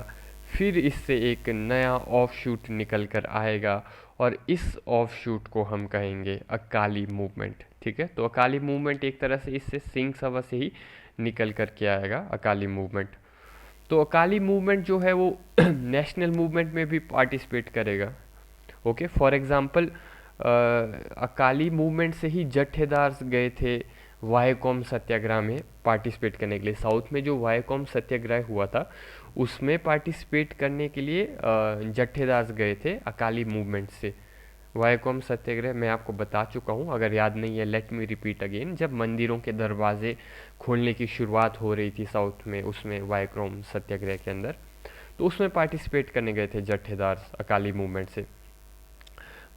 फिर इससे एक नया ऑफशूट निकल कर आएगा और इस ऑफशूट को हम कहेंगे अकाली मूवमेंट। ठीक है, तो अकाली मूवमेंट एक तरह से इससे सिंह सभा से ही निकल कर के आएगा अकाली मूवमेंट। तो अकाली मूवमेंट जो है वो नेशनल मूवमेंट में भी पार्टिसिपेट करेगा। Okay, for example Akali movement से ही जत्थेदार गए थे वायकॉम सत्याग्रह में पार्टिसिपेट करने के लिए। साउथ में जो वायकॉम सत्याग्रह हुआ था उसमें पार्टिसिपेट करने के लिए जत्थेदार गए थे अकाली मूवमेंट से। वायकॉम सत्याग्रह मैं आपको बता चुका हूँ, अगर याद नहीं है लेट मी रिपीट अगेन। जब मंदिरों के दरवाजे खोलने की शुरुआत हो रही थी साउथ में, उसमें वायकॉम सत्याग्रह के अंदर, तो उसमें पार्टिसिपेट करने गए थे जत्थेदार अकाली मूवमेंट से।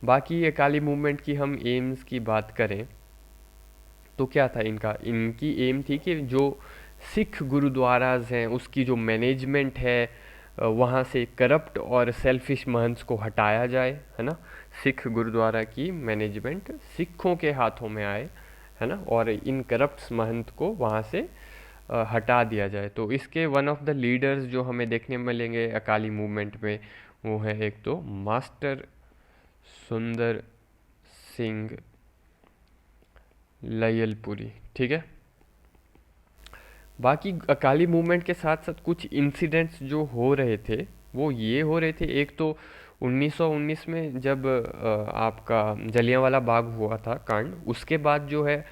बाकी अकाली मूवमेंट की हम एम्स की बात करें तो क्या था इनकी एम थी कि जो सिख गुरुद्वाराज हैं उसकी जो मैनेजमेंट है वहाँ से करप्ट और सेल्फिश महंत्स को हटाया जाए, है ना। सिख गुरुद्वारा की मैनेजमेंट सिखों के हाथों में आए, है ना, और इन करप्ट महंत को वहाँ से हटा दिया जाए। तो इसके वन ऑफ द लीडर्स जो हमें देखने मिलेंगे अकाली मूवमेंट में, वो है एक तो मास्टर सुंदर सिंह लयलपुरी। ठीक है, बाकी अकाली मूवमेंट के साथ साथ कुछ इंसिडेंट्स जो हो रहे थे वो ये हो रहे थे। एक तो 1919 में जब आपका जलियांवाला बाग हुआ था कांड, उसके बाद जो है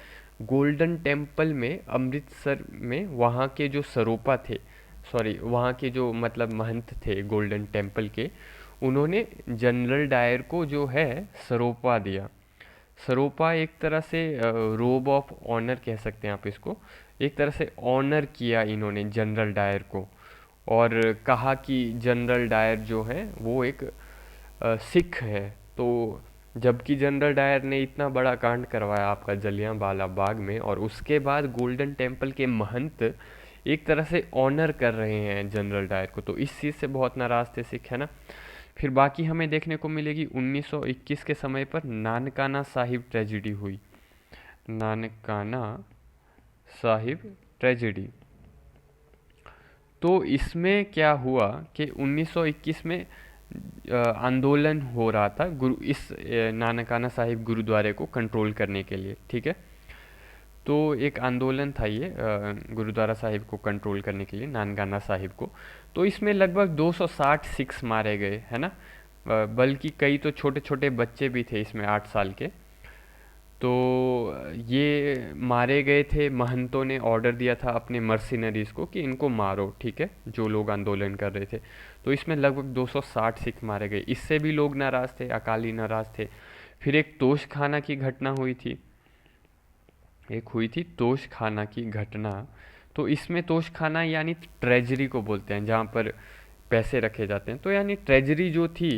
गोल्डन टेम्पल में अमृतसर में वहाँ के जो सरोपा थे, सॉरी वहाँ के जो मतलब महंत थे गोल्डन टेम्पल के, उन्होंने जनरल डायर को जो है सरोपा दिया। सरोपा एक तरह से रोब ऑफ ऑनर कह सकते हैं आप इसको। एक तरह से ऑनर किया इन्होंने जनरल डायर को और कहा कि जनरल डायर जो है वो एक सिख है। तो जबकि जनरल डायर ने इतना बड़ा कांड करवाया आपका जलियांवाला बाग में, और उसके बाद गोल्डन टेम्पल के महंत एक तरह से ऑनर कर रहे हैं जनरल डायर को, तो इस चीज़ से बहुत नाराज़ थे सिख, है ना। फिर बाकी हमें देखने को मिलेगी 1921 के समय पर नानकाना साहिब ट्रेजिडी हुई। नानकाना साहिब ट्रेजिडी, तो इसमें क्या हुआ कि 1921 में आंदोलन हो रहा था गुरु इस नानकाना साहिब गुरुद्वारे को कंट्रोल करने के लिए, ठीक है। तो एक आंदोलन था ये गुरुद्वारा साहिब को कंट्रोल करने के लिए, नानकाना साहिब को। तो इसमें लगभग 260 सिख्स मारे गए, है ना। बल्कि कई तो छोटे छोटे बच्चे भी थे इसमें, 8 साल के। तो ये मारे गए थे। महंतों ने ऑर्डर दिया था अपने मर्सिनरीज को कि इनको मारो, ठीक है, जो लोग आंदोलन कर रहे थे। तो इसमें लगभग 260 सिख मारे गए। इससे भी लोग नाराज़ थे, अकाली नाराज़ थे। फिर एक तोशखाना की घटना हुई थी, एक हुई थी तोशखाना की घटना। तो इसमें तोशखाना यानी ट्रेजरी को बोलते हैं, जहाँ पर पैसे रखे जाते हैं। तो यानी ट्रेजरी जो थी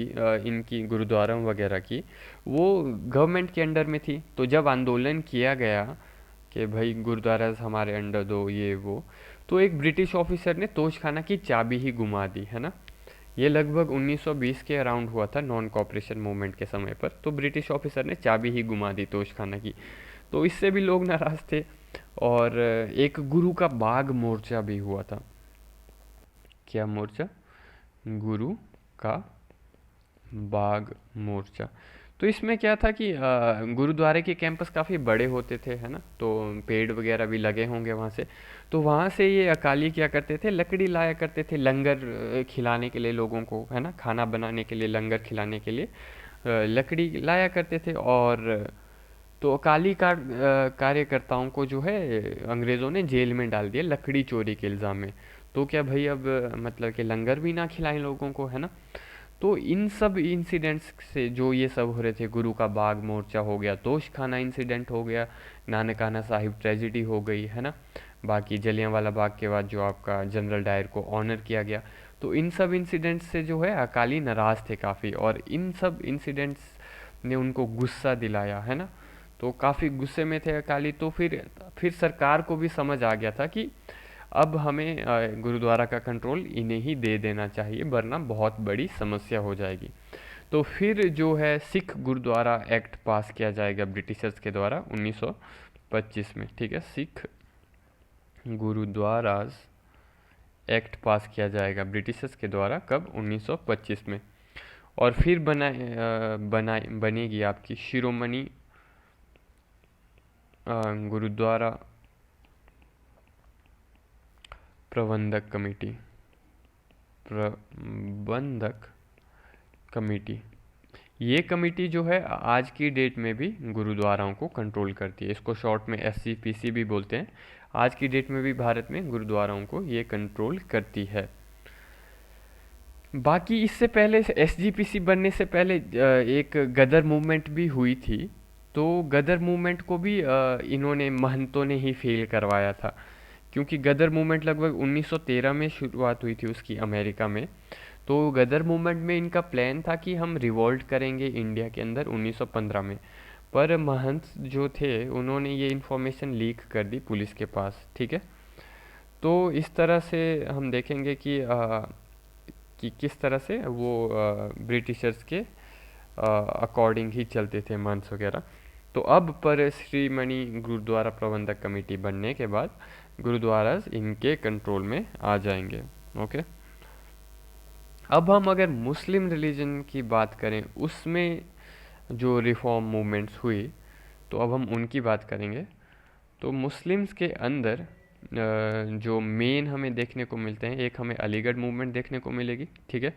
इनकी गुरुद्वारा वगैरह की, वो गवर्नमेंट के अंडर में थी। तो जब आंदोलन किया गया कि भाई गुरुद्वारा हमारे अंडर दो, ये वो, तो एक ब्रिटिश ऑफिसर ने तोशखाना की चाबी ही गुमा दी, है ना। ये लगभग 1920 के अराउंड हुआ था, नॉन कॉपरेशन मूवमेंट के समय पर। तो ब्रिटिश ऑफिसर ने चाबी ही गुमा दी तोशखाना की। तो इससे भी लोग नाराज थे। और एक गुरु का बाग मोर्चा भी हुआ था। क्या मोर्चा? गुरु का बाग मोर्चा। तो इसमें क्या था कि गुरुद्वारे के कैंपस काफ़ी बड़े होते थे, है ना। तो पेड़ वगैरह भी लगे होंगे वहाँ से। तो वहाँ से ये अकाली क्या करते थे, लकड़ी लाया करते थे लंगर खिलाने के लिए लोगों को, है ना, खाना बनाने के लिए, लंगर खिलाने के लिए लकड़ी लाया करते थे। और तो अकाली कार्यकर्ताओं को जो है अंग्रेज़ों ने जेल में डाल दिया लकड़ी चोरी के इल्ज़ाम में। तो क्या भाई अब मतलब कि लंगर भी ना खिलाएं लोगों को, है ना। तो इन सब इंसिडेंट्स से जो ये सब हो रहे थे, गुरु का बाग मोर्चा हो गया, तोशखाना इंसिडेंट हो गया, नानकाना साहिब ट्रेजिडी हो गई, है ना। बाकी जलियांवाला बाग के बाद जो आपका जनरल डायर को ऑनर किया गया। तो इन सब इंसिडेंट्स से जो है अकाली नाराज़ थे काफ़ी, और इन सब इंसिडेंट्स ने उनको गुस्सा दिलाया, है ना। तो काफ़ी गुस्से में थे अकाली। तो फिर सरकार को भी समझ आ गया था कि अब हमें गुरुद्वारा का कंट्रोल इन्हें ही दे देना चाहिए, वरना बहुत बड़ी समस्या हो जाएगी। तो फिर जो है सिख गुरुद्वारा एक्ट पास किया जाएगा ब्रिटिशर्स के द्वारा 1925 में, ठीक है। सिख गुरुद्वारास एक्ट पास किया जाएगा ब्रिटिशर्स के द्वारा, कब? 1925 में। और फिर बनेगी आपकी शिरोमणि गुरुद्वारा प्रबंधक कमेटी, प्रबंधक कमेटी। ये कमेटी जो है आज की डेट में भी गुरुद्वाराओं को कंट्रोल करती है। इसको शॉर्ट में SCPC भी बोलते हैं। आज की डेट में भी भारत में गुरुद्वाराओं को ये कंट्रोल करती है। बाकी इससे पहले SGPC बनने से पहले एक गदर मूवमेंट भी हुई थी। तो गदर मूवमेंट को भी इन्होंने महंतों ने ही फेल करवाया था, क्योंकि गदर मूवमेंट लगभग 1913 में शुरुआत हुई थी उसकी, अमेरिका में। तो गदर मूवमेंट में इनका प्लान था कि हम रिवॉल्ट करेंगे इंडिया के अंदर 1915 में। पर महंत जो थे उन्होंने ये इन्फॉर्मेशन लीक कर दी पुलिस के पास, ठीक है। तो इस तरह से हम देखेंगे कि किस तरह से वो ब्रिटिशर्स के अकॉर्डिंग ही चलते थे मंथ्स वगैरह। तो अब पर श्रीमणि गुरुद्वारा प्रबंधक कमेटी बनने के बाद गुरुद्वारा इनके कंट्रोल में आ जाएंगे। ओके। अब हम अगर मुस्लिम रिलीजन की बात करें, उसमें जो रिफॉर्म मूवमेंट्स हुई, तो अब हम उनकी बात करेंगे। तो मुस्लिम्स के अंदर जो मेन हमें देखने को मिलते हैं, एक हमें अलीगढ़ मूवमेंट देखने को मिलेगी, ठीक है।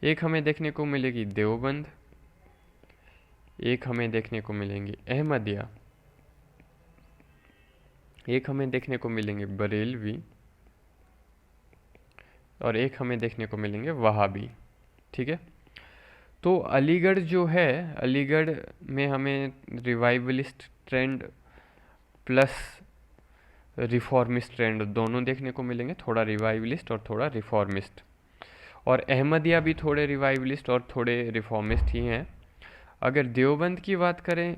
एक हमें देखने को मिलेगी देवबंद, एक हमें देखने को मिलेंगी अहमदिया, एक हमें देखने को मिलेंगे बरेलवी, और एक हमें देखने को मिलेंगे वहाबी, ठीक है। तो अलीगढ़ जो है, अलीगढ़ में हमें revivalist trend plus reformist trend दोनों देखने को मिलेंगे, थोड़ा रिवाइवलिस्ट और थोड़ा रिफॉर्मिस्ट। और अहमदिया भी थोड़े रिवाइवलिस्ट और थोड़े रिफॉर्मिस्ट ही हैं। अगर देवबंद की बात करें,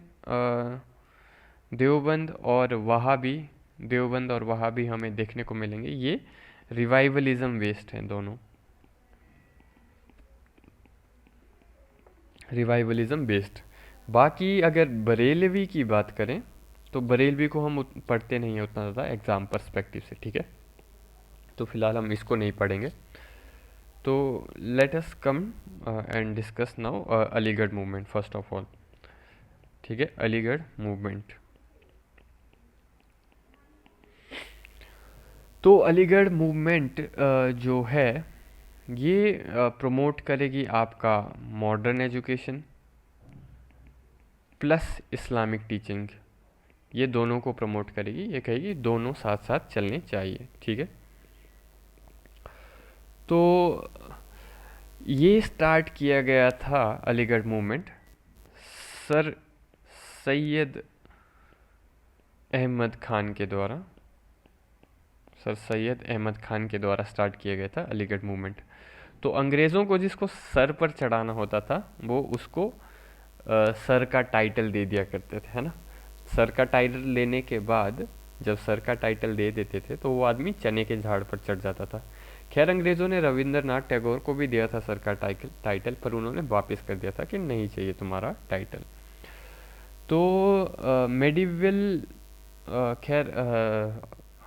देवबंद और वहाबी, देवबंद और वहाबी हमें देखने को मिलेंगे, ये रिवाइवलिज्म बेस्ड हैं दोनों, रिवाइवलिज्म बेस्ड। बाकी अगर बरेलवी की बात करें, तो बरेलवी को हम पढ़ते नहीं हैं उतना ज़्यादा एग्ज़ाम पर्सपेक्टिव से, ठीक है। तो फिलहाल हम इसको नहीं पढ़ेंगे। तो let us come and discuss now Aligarh movement first of all. ठीक है, अलीगढ़ मूवमेंट। तो अलीगढ़ मूवमेंट जो है ये प्रमोट करेगी आपका modern education plus Islamic teaching, ये दोनों को प्रमोट करेगी। ये कहेगी दोनों साथ साथ चलने चाहिए। ठीक है, तो ये स्टार्ट किया गया था अलीगढ़ मूवमेंट सर सैयद अहमद खान के द्वारा। सर सैयद अहमद खान के द्वारा स्टार्ट किया गया था अलीगढ़ मूवमेंट। तो अंग्रेज़ों को जिसको सर पर चढ़ाना होता था वो उसको सर का टाइटल दे दिया करते थे, है ना। सर का टाइटल लेने के बाद जब सर का टाइटल दे देते थे तो वो आदमी चने के झाड़ पर चढ़ जाता था। खैर अंग्रेज़ों ने रविंद्रनाथ टैगोर को भी दिया था सर का टाइटल, पर उन्होंने वापस कर दिया था कि नहीं चाहिए तुम्हारा टाइटल। तो मेडिवल, खैर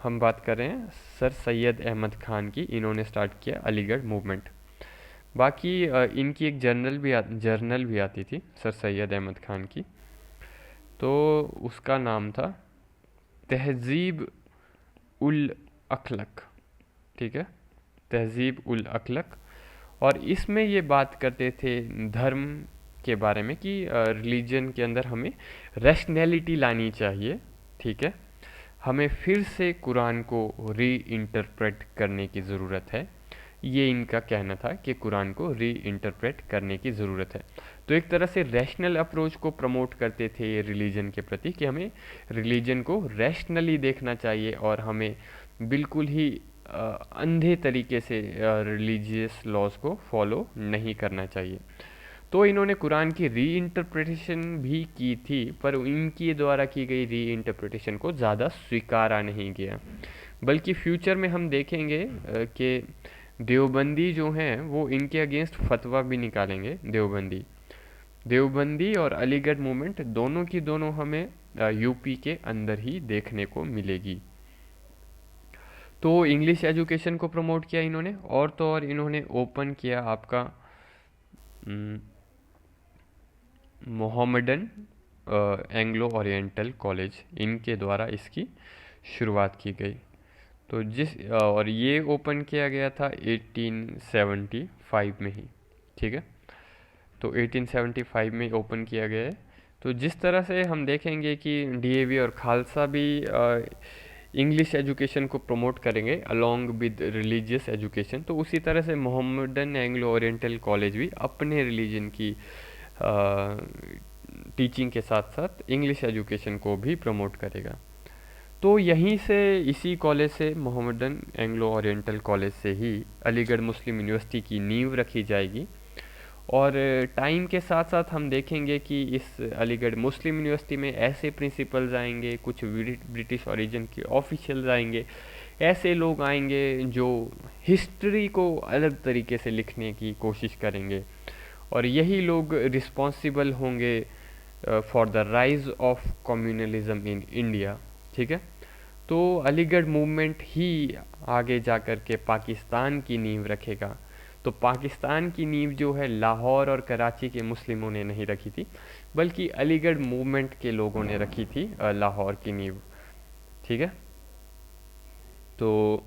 हम बात कर रहे हैं सर सैयद अहमद खान की। इन्होंने स्टार्ट किया अलीगढ़ मूवमेंट। बाकी इनकी एक जर्नल भी आती थी सर सैयद अहमद खान की, तो उसका नाम था तहज़ीब उल अखलक। ठीक है, तहज़ीब उल अखलक। और इसमें ये बात करते थे धर्म के बारे में कि रिलीजन के अंदर हमें रैशनैलिटी लानी चाहिए। ठीक है, हमें फिर से कुरान को री इंटरप्रेट करने की ज़रूरत है। ये इनका कहना था कि कुरान को री इंटरप्रेट करने की ज़रूरत है। तो एक तरह से रैशनल अप्रोच को प्रमोट करते थे ये रिलीजन के प्रति कि हमें रिलीजन को रैशनली देखना चाहिए और हमें बिल्कुल ही अंधे तरीके से रिलीजियस लॉज को फॉलो नहीं करना चाहिए। तो इन्होंने कुरान की री इंटरप्रिटेशन भी की थी, पर इनकी द्वारा की गई री इंटरप्रिटेशन को ज़्यादा स्वीकारा नहीं गया। बल्कि फ्यूचर में हम देखेंगे कि देवबंदी जो हैं वो इनके अगेंस्ट फतवा भी निकालेंगे। देवबंदी और अलीगढ़ मूवमेंट दोनों की दोनों हमें यूपी के अंदर ही देखने को मिलेगी। तो इंग्लिश एजुकेशन को प्रमोट किया इन्होंने, और तो और इन्होंने ओपन किया आपका मोहम्मडन एंग्लो ओरिएंटल कॉलेज। इनके द्वारा इसकी शुरुआत की गई। तो और ये ओपन किया गया था 1875 में ही। ठीक है, तो 1875 में ओपन किया गया है। तो जिस तरह से हम देखेंगे कि डीएवी और खालसा भी इंग्लिश एजुकेशन को प्रमोट करेंगे अलोंग विद रिलीजियस एजुकेशन, तो उसी तरह से मोहम्मडन एंग्लो ओरिएंटल कॉलेज भी अपने रिलीजन की टीचिंग के साथ साथ इंग्लिश एजुकेशन को भी प्रमोट करेगा। तो यहीं से, इसी कॉलेज से, मोहम्मडन एंग्लो ओरिएंटल कॉलेज से ही अलीगढ़ मुस्लिम यूनिवर्सिटी की नींव रखी जाएगी। और टाइम के साथ साथ हम देखेंगे कि इस अलीगढ़ मुस्लिम यूनिवर्सिटी में ऐसे प्रिंसिपल्स आएंगे, कुछ ब्रिटिश ओरिजिन के ऑफिशियल्स आएंगे, ऐसे लोग आएंगे जो हिस्ट्री को अलग तरीके से लिखने की कोशिश करेंगे, और यही लोग रिस्पॉन्सिबल होंगे for the rise of communalism in India. ठीक है, तो अलीगढ़ मूवमेंट ही आगे जाकर के पाकिस्तान की नींव रखेगा। तो पाकिस्तान की नींव जो है लाहौर और कराची के मुस्लिमों ने नहीं रखी थी, बल्कि अलीगढ़ मूवमेंट के लोगों ने रखी थी लाहौर की नींव। ठीक है, तो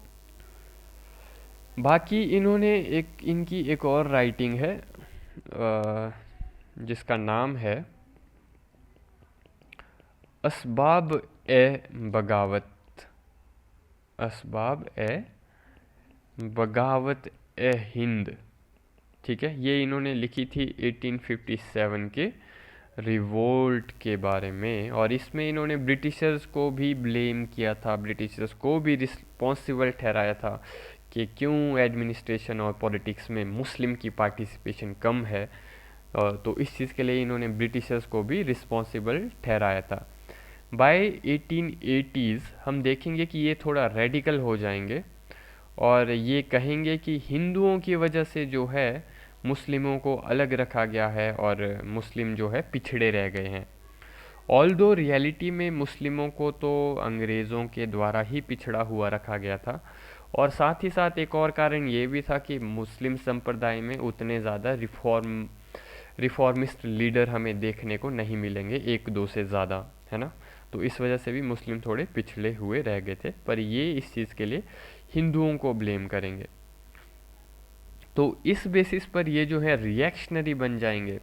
बाकी इन्होंने इनकी एक और राइटिंग है जिसका नाम है असबाब ए बगावत। असबाब ए बगावत ए हिंद। ठीक है, ये इन्होंने लिखी थी 1857 के रिवोल्ट के बारे में, और इसमें इन्होंने ब्रिटिशर्स को भी ब्लेम किया था, ब्रिटिशर्स को भी रिस्पॉन्सिबल ठहराया था कि क्यों एडमिनिस्ट्रेशन और पॉलिटिक्स में मुस्लिम की पार्टिसिपेशन कम है। तो इस चीज़ के लिए इन्होंने ब्रिटिशर्स को भी रिस्पॉन्सिबल ठहराया था। बाय 1880s हम देखेंगे कि ये थोड़ा रेडिकल हो जाएंगे और ये कहेंगे कि हिंदुओं की वजह से जो है मुस्लिमों को अलग रखा गया है और मुस्लिम जो है पिछड़े रह गए हैं। ऑल्दो रियलिटी में मुस्लिमों को तो अंग्रेज़ों के द्वारा ही पिछड़ा हुआ रखा गया था, और साथ ही साथ एक और कारण ये भी था कि मुस्लिम संप्रदाय में उतने ज़्यादा रिफॉर्मिस्ट लीडर हमें देखने को नहीं मिलेंगे, एक दो से ज़्यादा, है ना। तो इस वजह से भी मुस्लिम थोड़े पिछड़े हुए रह गए थे, पर ये इस चीज़ के लिए हिंदुओं को ब्लेम करेंगे। तो इस बेसिस पर ये जो है रिएक्शनरी बन जाएंगे,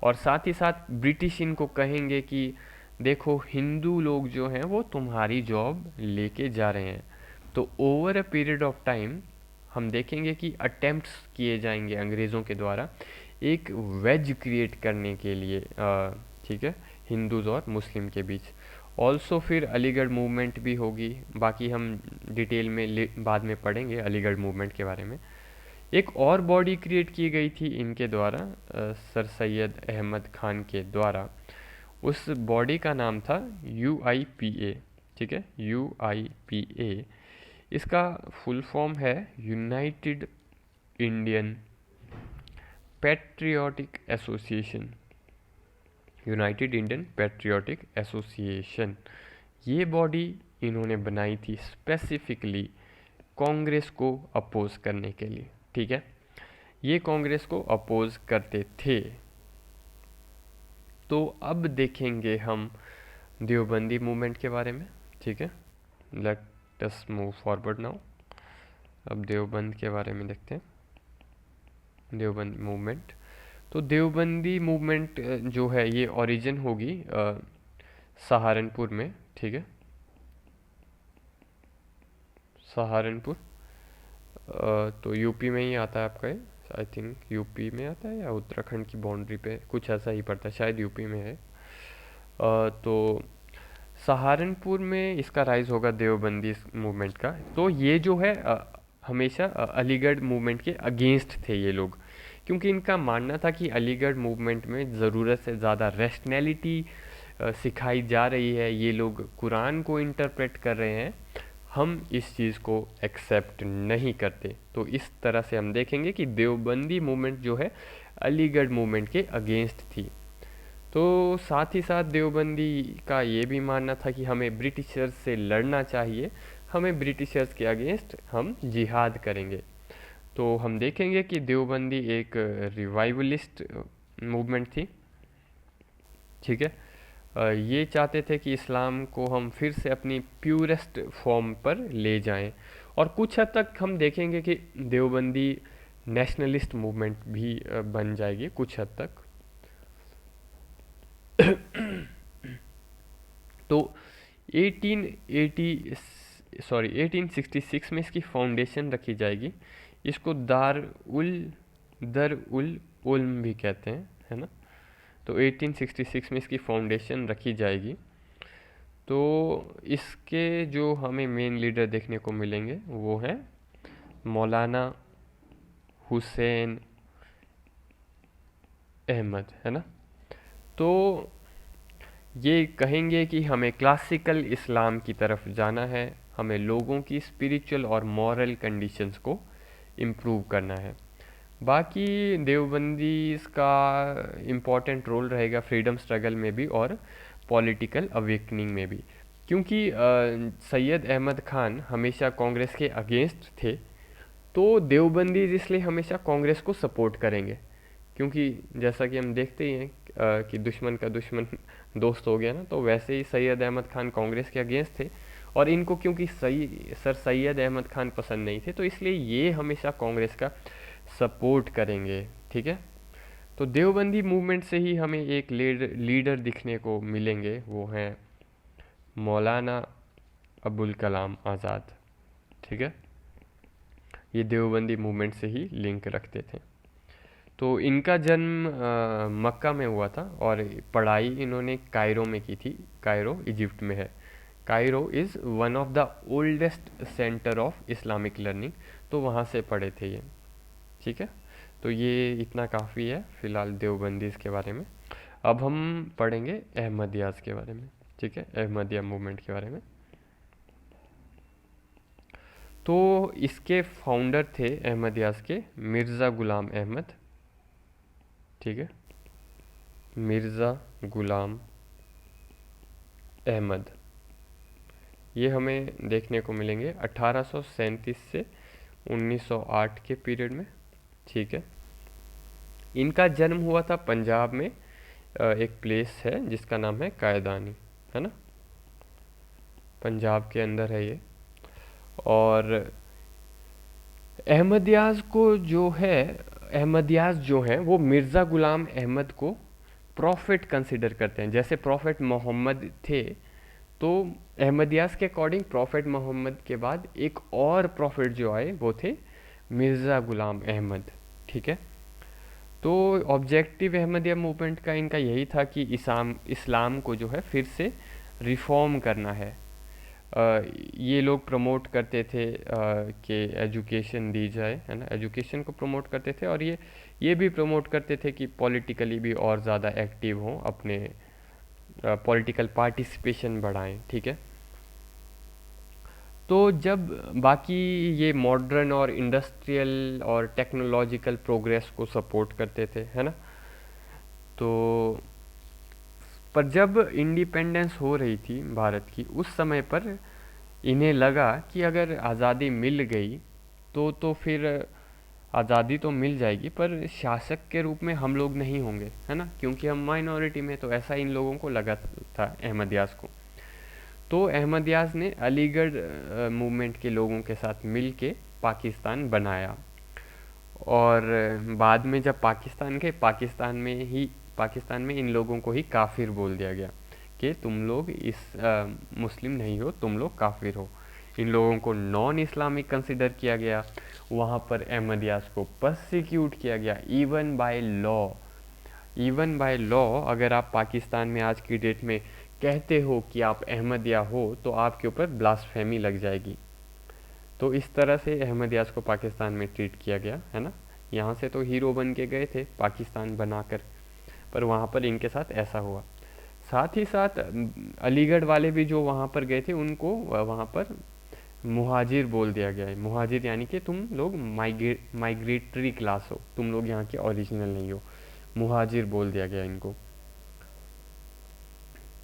और साथ ही साथ ब्रिटिश इनको कहेंगे कि देखो हिंदू लोग जो हैं वो तुम्हारी जॉब लेके जा रहे हैं। तो over a period of time हम देखेंगे कि अटेम्प्ट्स किए जाएंगे अंग्रेज़ों के द्वारा एक वेज क्रिएट करने के लिए, ठीक है, हिंदूज और मुस्लिम के बीच। ऑल्सो फिर अलीगढ़ मूवमेंट भी होगी, बाकी हम डिटेल में बाद में पढ़ेंगे अलीगढ़ मूवमेंट के बारे में। एक और बॉडी क्रिएट की गई थी इनके द्वारा, सर सैयद अहमद खान के द्वारा। उस बॉडी का नाम था UIPA, ठीक है, UIPA। इसका फुल फॉर्म है United Indian patriotic association, United Indian patriotic association. ये बॉडी इन्होंने बनाई थी स्पेसिफिकली कांग्रेस को अपोज करने के लिए, ठीक है। ये कांग्रेस को अपोज करते थे। तो अब देखेंगे हम देवबंदी मूवमेंट के बारे में, ठीक है। Late us move forward now. अब देवबंद के बारे में देखते हैं, देवबंद मूवमेंट। तो देवबंदी मूवमेंट जो है ये ओरिजिन होगी सहारनपुर में, ठीक है, सहारनपुर। तो यूपी में ही आता है आपका ये, आई थिंक यूपी में आता है या उत्तराखंड की बाउंड्री पे, कुछ ऐसा ही पड़ता है, शायद यूपी में है। तो सहारनपुर में इसका राइज होगा देवबंदी मूवमेंट का। तो ये जो है हमेशा अलीगढ़ मूवमेंट के अगेंस्ट थे ये लोग, क्योंकि इनका मानना था कि अलीगढ़ मूवमेंट में ज़रूरत से ज़्यादा रैशनैलिटी सिखाई जा रही है, ये लोग कुरान को इंटरप्रेट कर रहे हैं, हम इस चीज़ को एक्सेप्ट नहीं करते। तो इस तरह से हम देखेंगे कि देवबंदी मूवमेंट जो है अलीगढ़ मूवमेंट के अगेंस्ट थी। तो साथ ही साथ देवबंदी का ये भी मानना था कि हमें ब्रिटिशर्स से लड़ना चाहिए, हमें ब्रिटिशर्स के अगेंस्ट हम जिहाद करेंगे। तो हम देखेंगे कि देवबंदी एक रिवाइवलिस्ट मूवमेंट थी, ठीक है। ये चाहते थे कि इस्लाम को हम फिर से अपनी प्यूरेस्ट फॉर्म पर ले जाएं, और कुछ हद तक हम देखेंगे कि देवबंदी नेशनलिस्ट मूवमेंट भी बन जाएगी कुछ हद तक। तो 1866 में इसकी फाउंडेशन रखी जाएगी। इसको दर उल उल्म भी कहते हैं, है ना। तो 1866 में इसकी फाउंडेशन रखी जाएगी। तो इसके जो हमें मेन लीडर देखने को मिलेंगे वो है मौलाना हुसैन अहमद, है ना। तो ये कहेंगे कि हमें क्लासिकल इस्लाम की तरफ जाना है, हमें लोगों की स्पिरिचुअल और मॉरल कंडीशंस को इम्प्रूव करना है। बाकी देवबंदी का इम्पॉर्टेंट रोल रहेगा फ्रीडम स्ट्रगल में भी और पॉलिटिकल अवेकनिंग में भी, क्योंकि सैयद अहमद खान हमेशा कांग्रेस के अगेंस्ट थे। तो देवबंदी इसलिए हमेशा कांग्रेस को सपोर्ट करेंगे, क्योंकि जैसा कि हम देखते ही हैं कि दुश्मन का दुश्मन दोस्त हो गया ना, तो वैसे ही सैयद अहमद खान कांग्रेस के अगेंस्ट थे, और इनको क्योंकि सर सैयद अहमद खान पसंद नहीं थे, तो इसलिए ये हमेशा कांग्रेस का सपोर्ट करेंगे, ठीक है। तो देवबंदी मूवमेंट से ही हमें एक लीडर दिखने को मिलेंगे, वो हैं मौलाना अबुल कलाम आज़ाद, ठीक है। ये देवबंदी मूवमेंट से ही लिंक रखते थे। तो इनका जन्म मक्का में हुआ था, और पढ़ाई इन्होंने कायरो में की थी। कायरो इजिप्ट में है। Cairo is one of the oldest centre of Islamic learning, तो वहाँ से पढ़े थे ये, ठीक है। तो ये इतना काफ़ी है फ़िलहाल देवबंदीज़ के बारे में। अब हम पढ़ेंगे अहमदियाज़ के बारे में, ठीक है, अहमदिया मूवमेंट के बारे में। तो इसके फाउंडर थे अहमदियाज़ के मिर्ज़ा ग़ुलाम अहमद, ठीक है, मिर्ज़ा ग़ुलाम अहमद। ये हमें देखने को मिलेंगे 1837 से 1908 के पीरियड में। ठीक है, इनका जन्म हुआ था पंजाब में, एक प्लेस है जिसका नाम है कायदानी, है ना, पंजाब के अंदर है ये। और अहमदियाज जो है वो मिर्ज़ा गुलाम अहमद को प्रॉफिट कंसिडर करते हैं। जैसे प्रॉफिट मोहम्मद थे, तो अहमदियाज के अकॉर्डिंग प्रॉफिट मोहम्मद के बाद एक और प्रॉफिट जो आए वो थे मिर्ज़ा गुलाम अहमद। ठीक है, तो ऑब्जेक्टिव अहमदिया मूवमेंट का इनका यही था कि इस्लाम को जो है फिर से रिफॉर्म करना है। ये लोग प्रमोट करते थे कि एजुकेशन दी जाए, है ना, एजुकेशन को प्रमोट करते थे। और ये भी प्रमोट करते थे कि पॉलिटिकली भी और ज़्यादा एक्टिव हों, अपने पॉलिटिकल पार्टिसिपेशन बढ़ाएं। ठीक है, तो जब बाकी ये मॉडर्न और इंडस्ट्रियल और टेक्नोलॉजिकल प्रोग्रेस को सपोर्ट करते थे, है ना, तो पर जब इंडिपेंडेंस हो रही थी भारत की, उस समय पर इन्हें लगा कि अगर आज़ादी मिल गई तो फिर आज़ादी तो मिल जाएगी, पर शासक के रूप में हम लोग नहीं होंगे, है ना, क्योंकि हम माइनॉरिटी में। तो ऐसा इन लोगों को लगा था, अहमदियाज को। तो अहमदियाज ने अलीगढ़ मूवमेंट के लोगों के साथ मिल के पाकिस्तान बनाया। और बाद में जब पाकिस्तान गए, पाकिस्तान में इन लोगों को ही काफिर बोल दिया गया कि तुम लोग मुस्लिम नहीं हो, तुम लोग काफिर हो। इन लोगों को नॉन इस्लामिक कंसिडर किया गया। वहाँ पर अहमदियाज को परसिक्यूट किया गया, even by law. Even by law अगर आप पाकिस्तान में आज की डेट में कहते हो कि आप अहमदिया हो, तो आपके ऊपर ब्लास्फेमी लग जाएगी। तो इस तरह से अहमदियाज को पाकिस्तान में ट्रीट किया गया, है ना। यहाँ से तो हीरो बन के गए थे पाकिस्तान बनाकर, पर वहाँ पर इनके साथ ऐसा हुआ। साथ ही साथ अलीगढ़ वाले भी जो वहाँ पर गए थे, उनको वहाँ पर मुहाजिर बोल दिया गया है। मुहाजिर यानी कि तुम लोग माइग्रेटरी क्लास हो, तुम लोग यहाँ के ओरिजिनल नहीं हो, मुहाजिर बोल दिया गया इनको।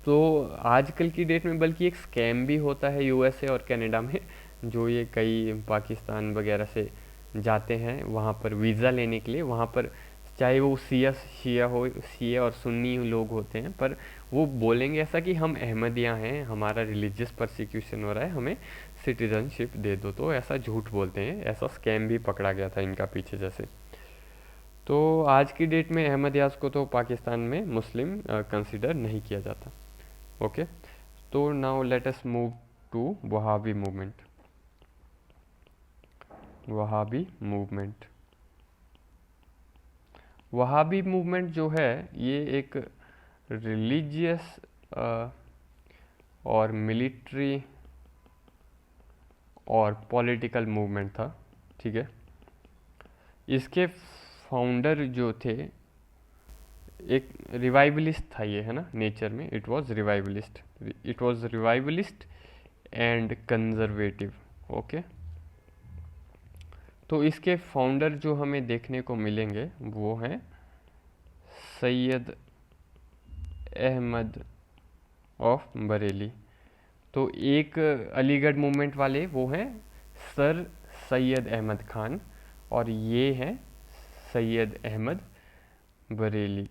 तो आजकल की डेट में बल्कि एक स्कैम भी होता है यूएसए और कनाडा में, जो ये कई पाकिस्तान वगैरह से जाते हैं वहाँ पर वीज़ा लेने के लिए। वहाँ पर चाहे वो शिया और सुन्नी लोग होते हैं, पर वो बोलेंगे ऐसा कि हम अहमदिया हैं, हमारा रिलीजियस परसिक्यूशन हो रहा है, हमें सिटीजनशिप दे दो। तो ऐसा झूठ बोलते हैं। ऐसा स्कैम भी पकड़ा गया था इनका पीछे जैसे। तो आज की डेट में अहमदियाज को तो पाकिस्तान में मुस्लिम कंसिडर नहीं किया जाता। ओके, तो now let us move to Wahabi movement. Wahabi movement Wahabi movement जो है, ये एक रिलीजियस और मिलिट्री और पॉलिटिकल मूवमेंट था। ठीक है, इसके फाउंडर जो थे, एक रिवाइवलिस्ट था ये, है ना, नेचर में it was revivalist and conservative. Okay, तो इसके फाउंडर जो हमें देखने को मिलेंगे वो हैं सैयद अहमद ऑफ बरेली। तो एक अलीगढ़ मूवमेंट वाले वो हैं सर सैयद अहमद खान, और ये हैं सैयद अहमद बरेली,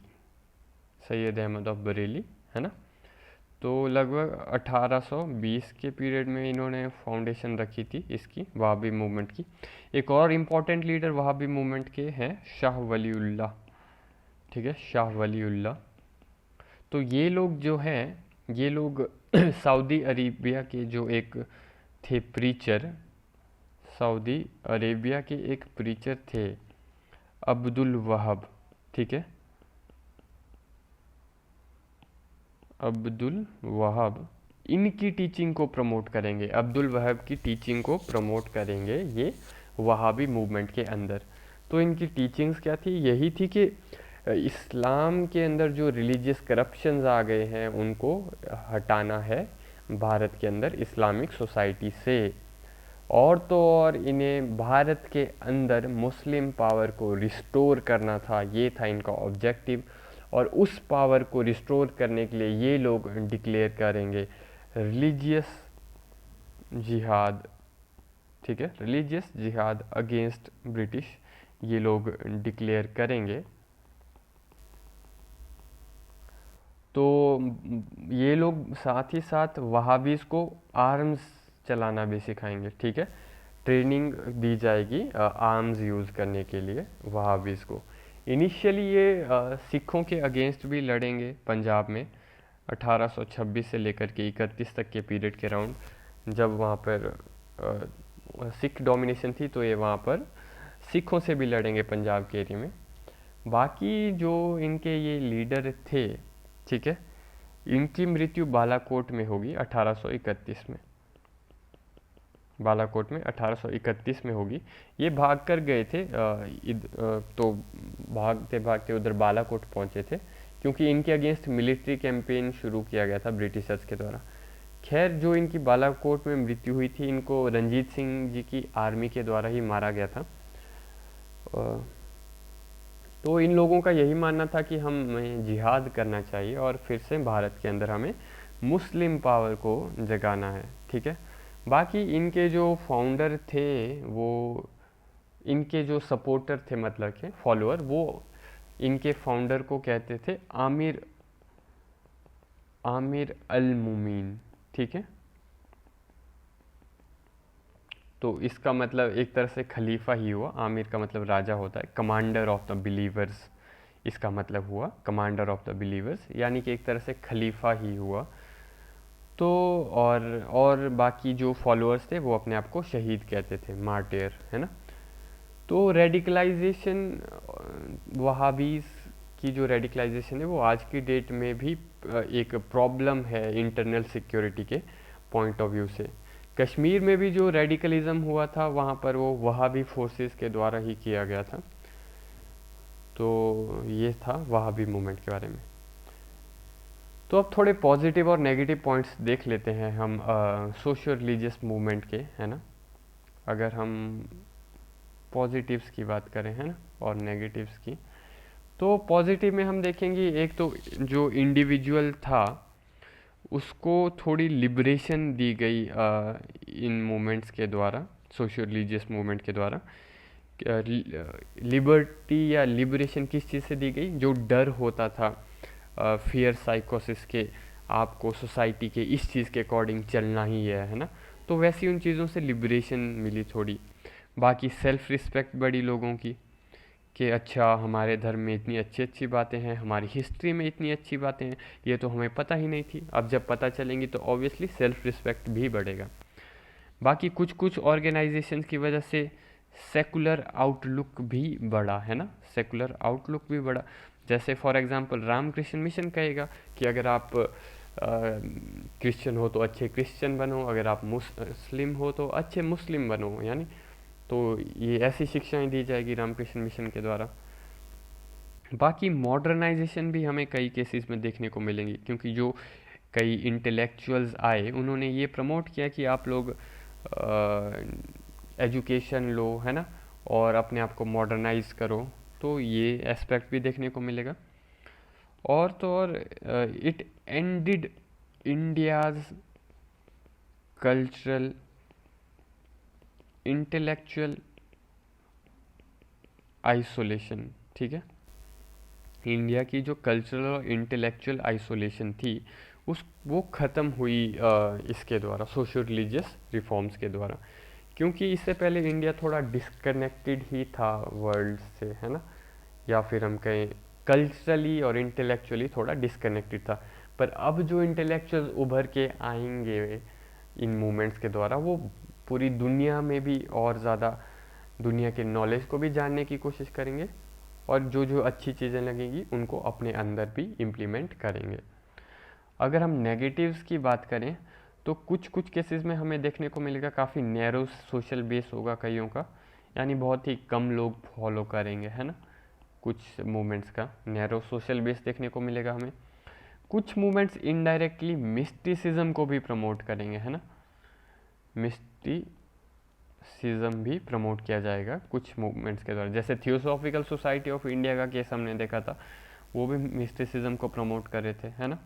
सैयद अहमद ऑफ बरेली, है ना। तो लगभग 1820 के पीरियड में इन्होंने फाउंडेशन रखी थी इसकी, वहाबी मूवमेंट की। एक और इम्पॉर्टेंट लीडर वहाबी मूवमेंट के हैं शाह वलीउल्लाह। ठीक है, शाह वलीउल्लाह। तो ये लोग जो हैं, ये लोग सऊदी अरेबिया के जो एक थे प्रीचर, सऊदी अरेबिया के एक प्रीचर थे अब्दुल वहाब। ठीक है, अब्दुल वहाब, इनकी टीचिंग को प्रमोट करेंगे, अब्दुल वहाब की टीचिंग को प्रमोट करेंगे ये वहाबी मूवमेंट के अंदर। तो इनकी टीचिंग्स क्या थी? यही थी कि इस्लाम के अंदर जो रिलीजियस करप्शंस आ गए हैं उनको हटाना है भारत के अंदर इस्लामिक सोसाइटी से। और तो और इन्हें भारत के अंदर मुस्लिम पावर को रिस्टोर करना था, ये था इनका ऑब्जेक्टिव। और उस पावर को रिस्टोर करने के लिए ये लोग डिक्लेयर करेंगे रिलीजियस जिहाद, ठीक है, रिलीजियस जिहाद अगेंस्ट ब्रिटिश ये लोग डिक्लेयर करेंगे। तो ये लोग साथ ही साथ वहाबीज को आर्म्स चलाना भी सिखाएंगे, ठीक है, ट्रेनिंग दी जाएगी आर्म्स यूज़ करने के लिए वहाबीज को। इनिशियली ये सिखों के अगेंस्ट भी लड़ेंगे पंजाब में 1826 से लेकर के 31 तक के पीरियड के राउंड, जब वहाँ पर सिख डोमिनेशन थी, तो ये वहाँ पर सिखों से भी लड़ेंगे पंजाब के एरिया में। बाकी जो इनके ये लीडर थे, ठीक है, इनकी मृत्यु बालाकोट में होगी 1831 में, बालाकोट में 1831 में होगी। ये भाग कर गए थे तो भागते भागते उधर बालाकोट पहुंचे थे, क्योंकि इनके अगेंस्ट मिलिट्री कैंपेन शुरू किया गया था ब्रिटिशर्स के द्वारा। खैर, जो इनकी बालाकोट में मृत्यु हुई थी, इनको रंजीत सिंह जी की आर्मी के द्वारा ही मारा गया था। तो इन लोगों का यही मानना था कि हमें जिहाद करना चाहिए और फिर से भारत के अंदर हमें मुस्लिम पावर को जगाना है, ठीक है। बाकी इनके जो फाउंडर थे, वो इनके जो सपोर्टर थे, मतलब के फॉलोअर, वो इनके फाउंडर को कहते थे आमिर आमिर अल मुमीन, ठीक है। तो इसका मतलब एक तरह से खलीफा ही हुआ। आमिर का मतलब राजा होता है, कमांडर ऑफ द बिलीवर्स इसका मतलब हुआ, कमांडर ऑफ द बिलीवर्स, यानी कि एक तरह से खलीफा ही हुआ। तो और बाकी जो फॉलोअर्स थे वो अपने आप को शहीद कहते थे, मार्टियर, है ना। तो रेडिकलाइजेशन, वहाबीज की जो रेडिकलाइजेशन है वो आज की डेट में भी एक प्रॉब्लम है इंटरनल सिक्योरिटी के पॉइंट ऑफ व्यू से। कश्मीर में भी जो रेडिकलिज्म हुआ था, वहाँ पर वो वहाबी फोर्सेस के द्वारा ही किया गया था। तो ये था वहाबी मूवमेंट के बारे में। तो अब थोड़े पॉजिटिव और नेगेटिव पॉइंट्स देख लेते हैं हम सोशल रिलीजियस मूवमेंट के, है ना। अगर हम पॉजिटिव्स की बात करें, है ना, और नेगेटिव्स की, तो पॉजिटिव में हम देखेंगे एक तो जो इंडिविजुअल था उसको थोड़ी लिबरेशन दी गई इन मूवमेंट्स के द्वारा, सोशल रिलीजियस मूवमेंट के द्वारा। लिबर्टी या लिबरेशन किस चीज़ से दी गई? जो डर होता था, फियर साइकोसिस के, आपको सोसाइटी के इस चीज़ के अकॉर्डिंग चलना ही है ना, तो वैसी उन चीज़ों से लिबरेशन मिली थोड़ी। बाकी सेल्फ रिस्पेक्ट बढ़ी लोगों की, कि अच्छा हमारे धर्म में इतनी अच्छी अच्छी बातें हैं, हमारी हिस्ट्री में इतनी अच्छी बातें हैं, ये तो हमें पता ही नहीं थी। अब जब पता चलेंगी तो ऑब्वियसली सेल्फ रिस्पेक्ट भी बढ़ेगा। बाकी कुछ कुछ ऑर्गेनाइजेशन की वजह से सेकुलर आउटलुक भी बढ़ा, है ना, सेकुलर आउटलुक भी बढ़ा। जैसे फॉर एग्जांपल रामकृष्ण मिशन कहेगा कि अगर आप क्रिश्चियन हो तो अच्छे क्रिश्चियन बनो, अगर आप मुस्लिम हो तो अच्छे मुस्लिम बनो, यानी तो ये ऐसी शिक्षाएं दी जाएगी रामकृष्ण मिशन के द्वारा। बाकी मॉडर्नाइजेशन भी हमें कई केसेस में देखने को मिलेंगी, क्योंकि जो कई इंटेलेक्चुअल्स आए उन्होंने ये प्रमोट किया कि आप लोग एजुकेशन लो, है ना, और अपने आप को मॉडर्नाइज करो। तो ये एस्पेक्ट भी देखने को मिलेगा। और तो और it ended India's cultural intellectual isolation, ठीक है। इंडिया की जो कल्चरल और इंटेलेक्चुअल आइसोलेशन थी वो ख़त्म हुई इसके द्वारा, सोशल रिलीजियस रिफॉर्म्स के द्वारा। क्योंकि इससे पहले इंडिया थोड़ा डिस्कनेक्टेड ही था वर्ल्ड से, है ना, या फिर हम कहें कल्चरली और इंटेलेक्चुअली थोड़ा डिस्कनेक्टेड था। पर अब जो इंटेलेक्चुअल उभर के आएंगे इन मूवमेंट्स के द्वारा, वो पूरी दुनिया में भी और ज़्यादा दुनिया के नॉलेज को भी जानने की कोशिश करेंगे, और जो जो अच्छी चीज़ें लगेंगी उनको अपने अंदर भी इम्प्लीमेंट करेंगे। अगर हम नेगेटिव्स की बात करें तो कुछ कुछ केसेस में हमें देखने को मिलेगा काफ़ी नैरो सोशल बेस होगा कईयों का, यानी बहुत ही कम लोग फॉलो करेंगे, है ना। कुछ मूवमेंट्स का नैरो सोशल बेस देखने को मिलेगा हमें। कुछ मूवमेंट्स इनडायरेक्टली मिस्टिसिज्म को भी प्रमोट करेंगे, है ना, मिस्टिसिज्म भी प्रमोट किया जाएगा कुछ मूवमेंट्स के द्वारा। जैसे थियोसॉफिकल सोसाइटी ऑफ इंडिया का केस हमने देखा था, वो भी मिस्टिसिज्म को प्रमोट कर रहे थे, है ना।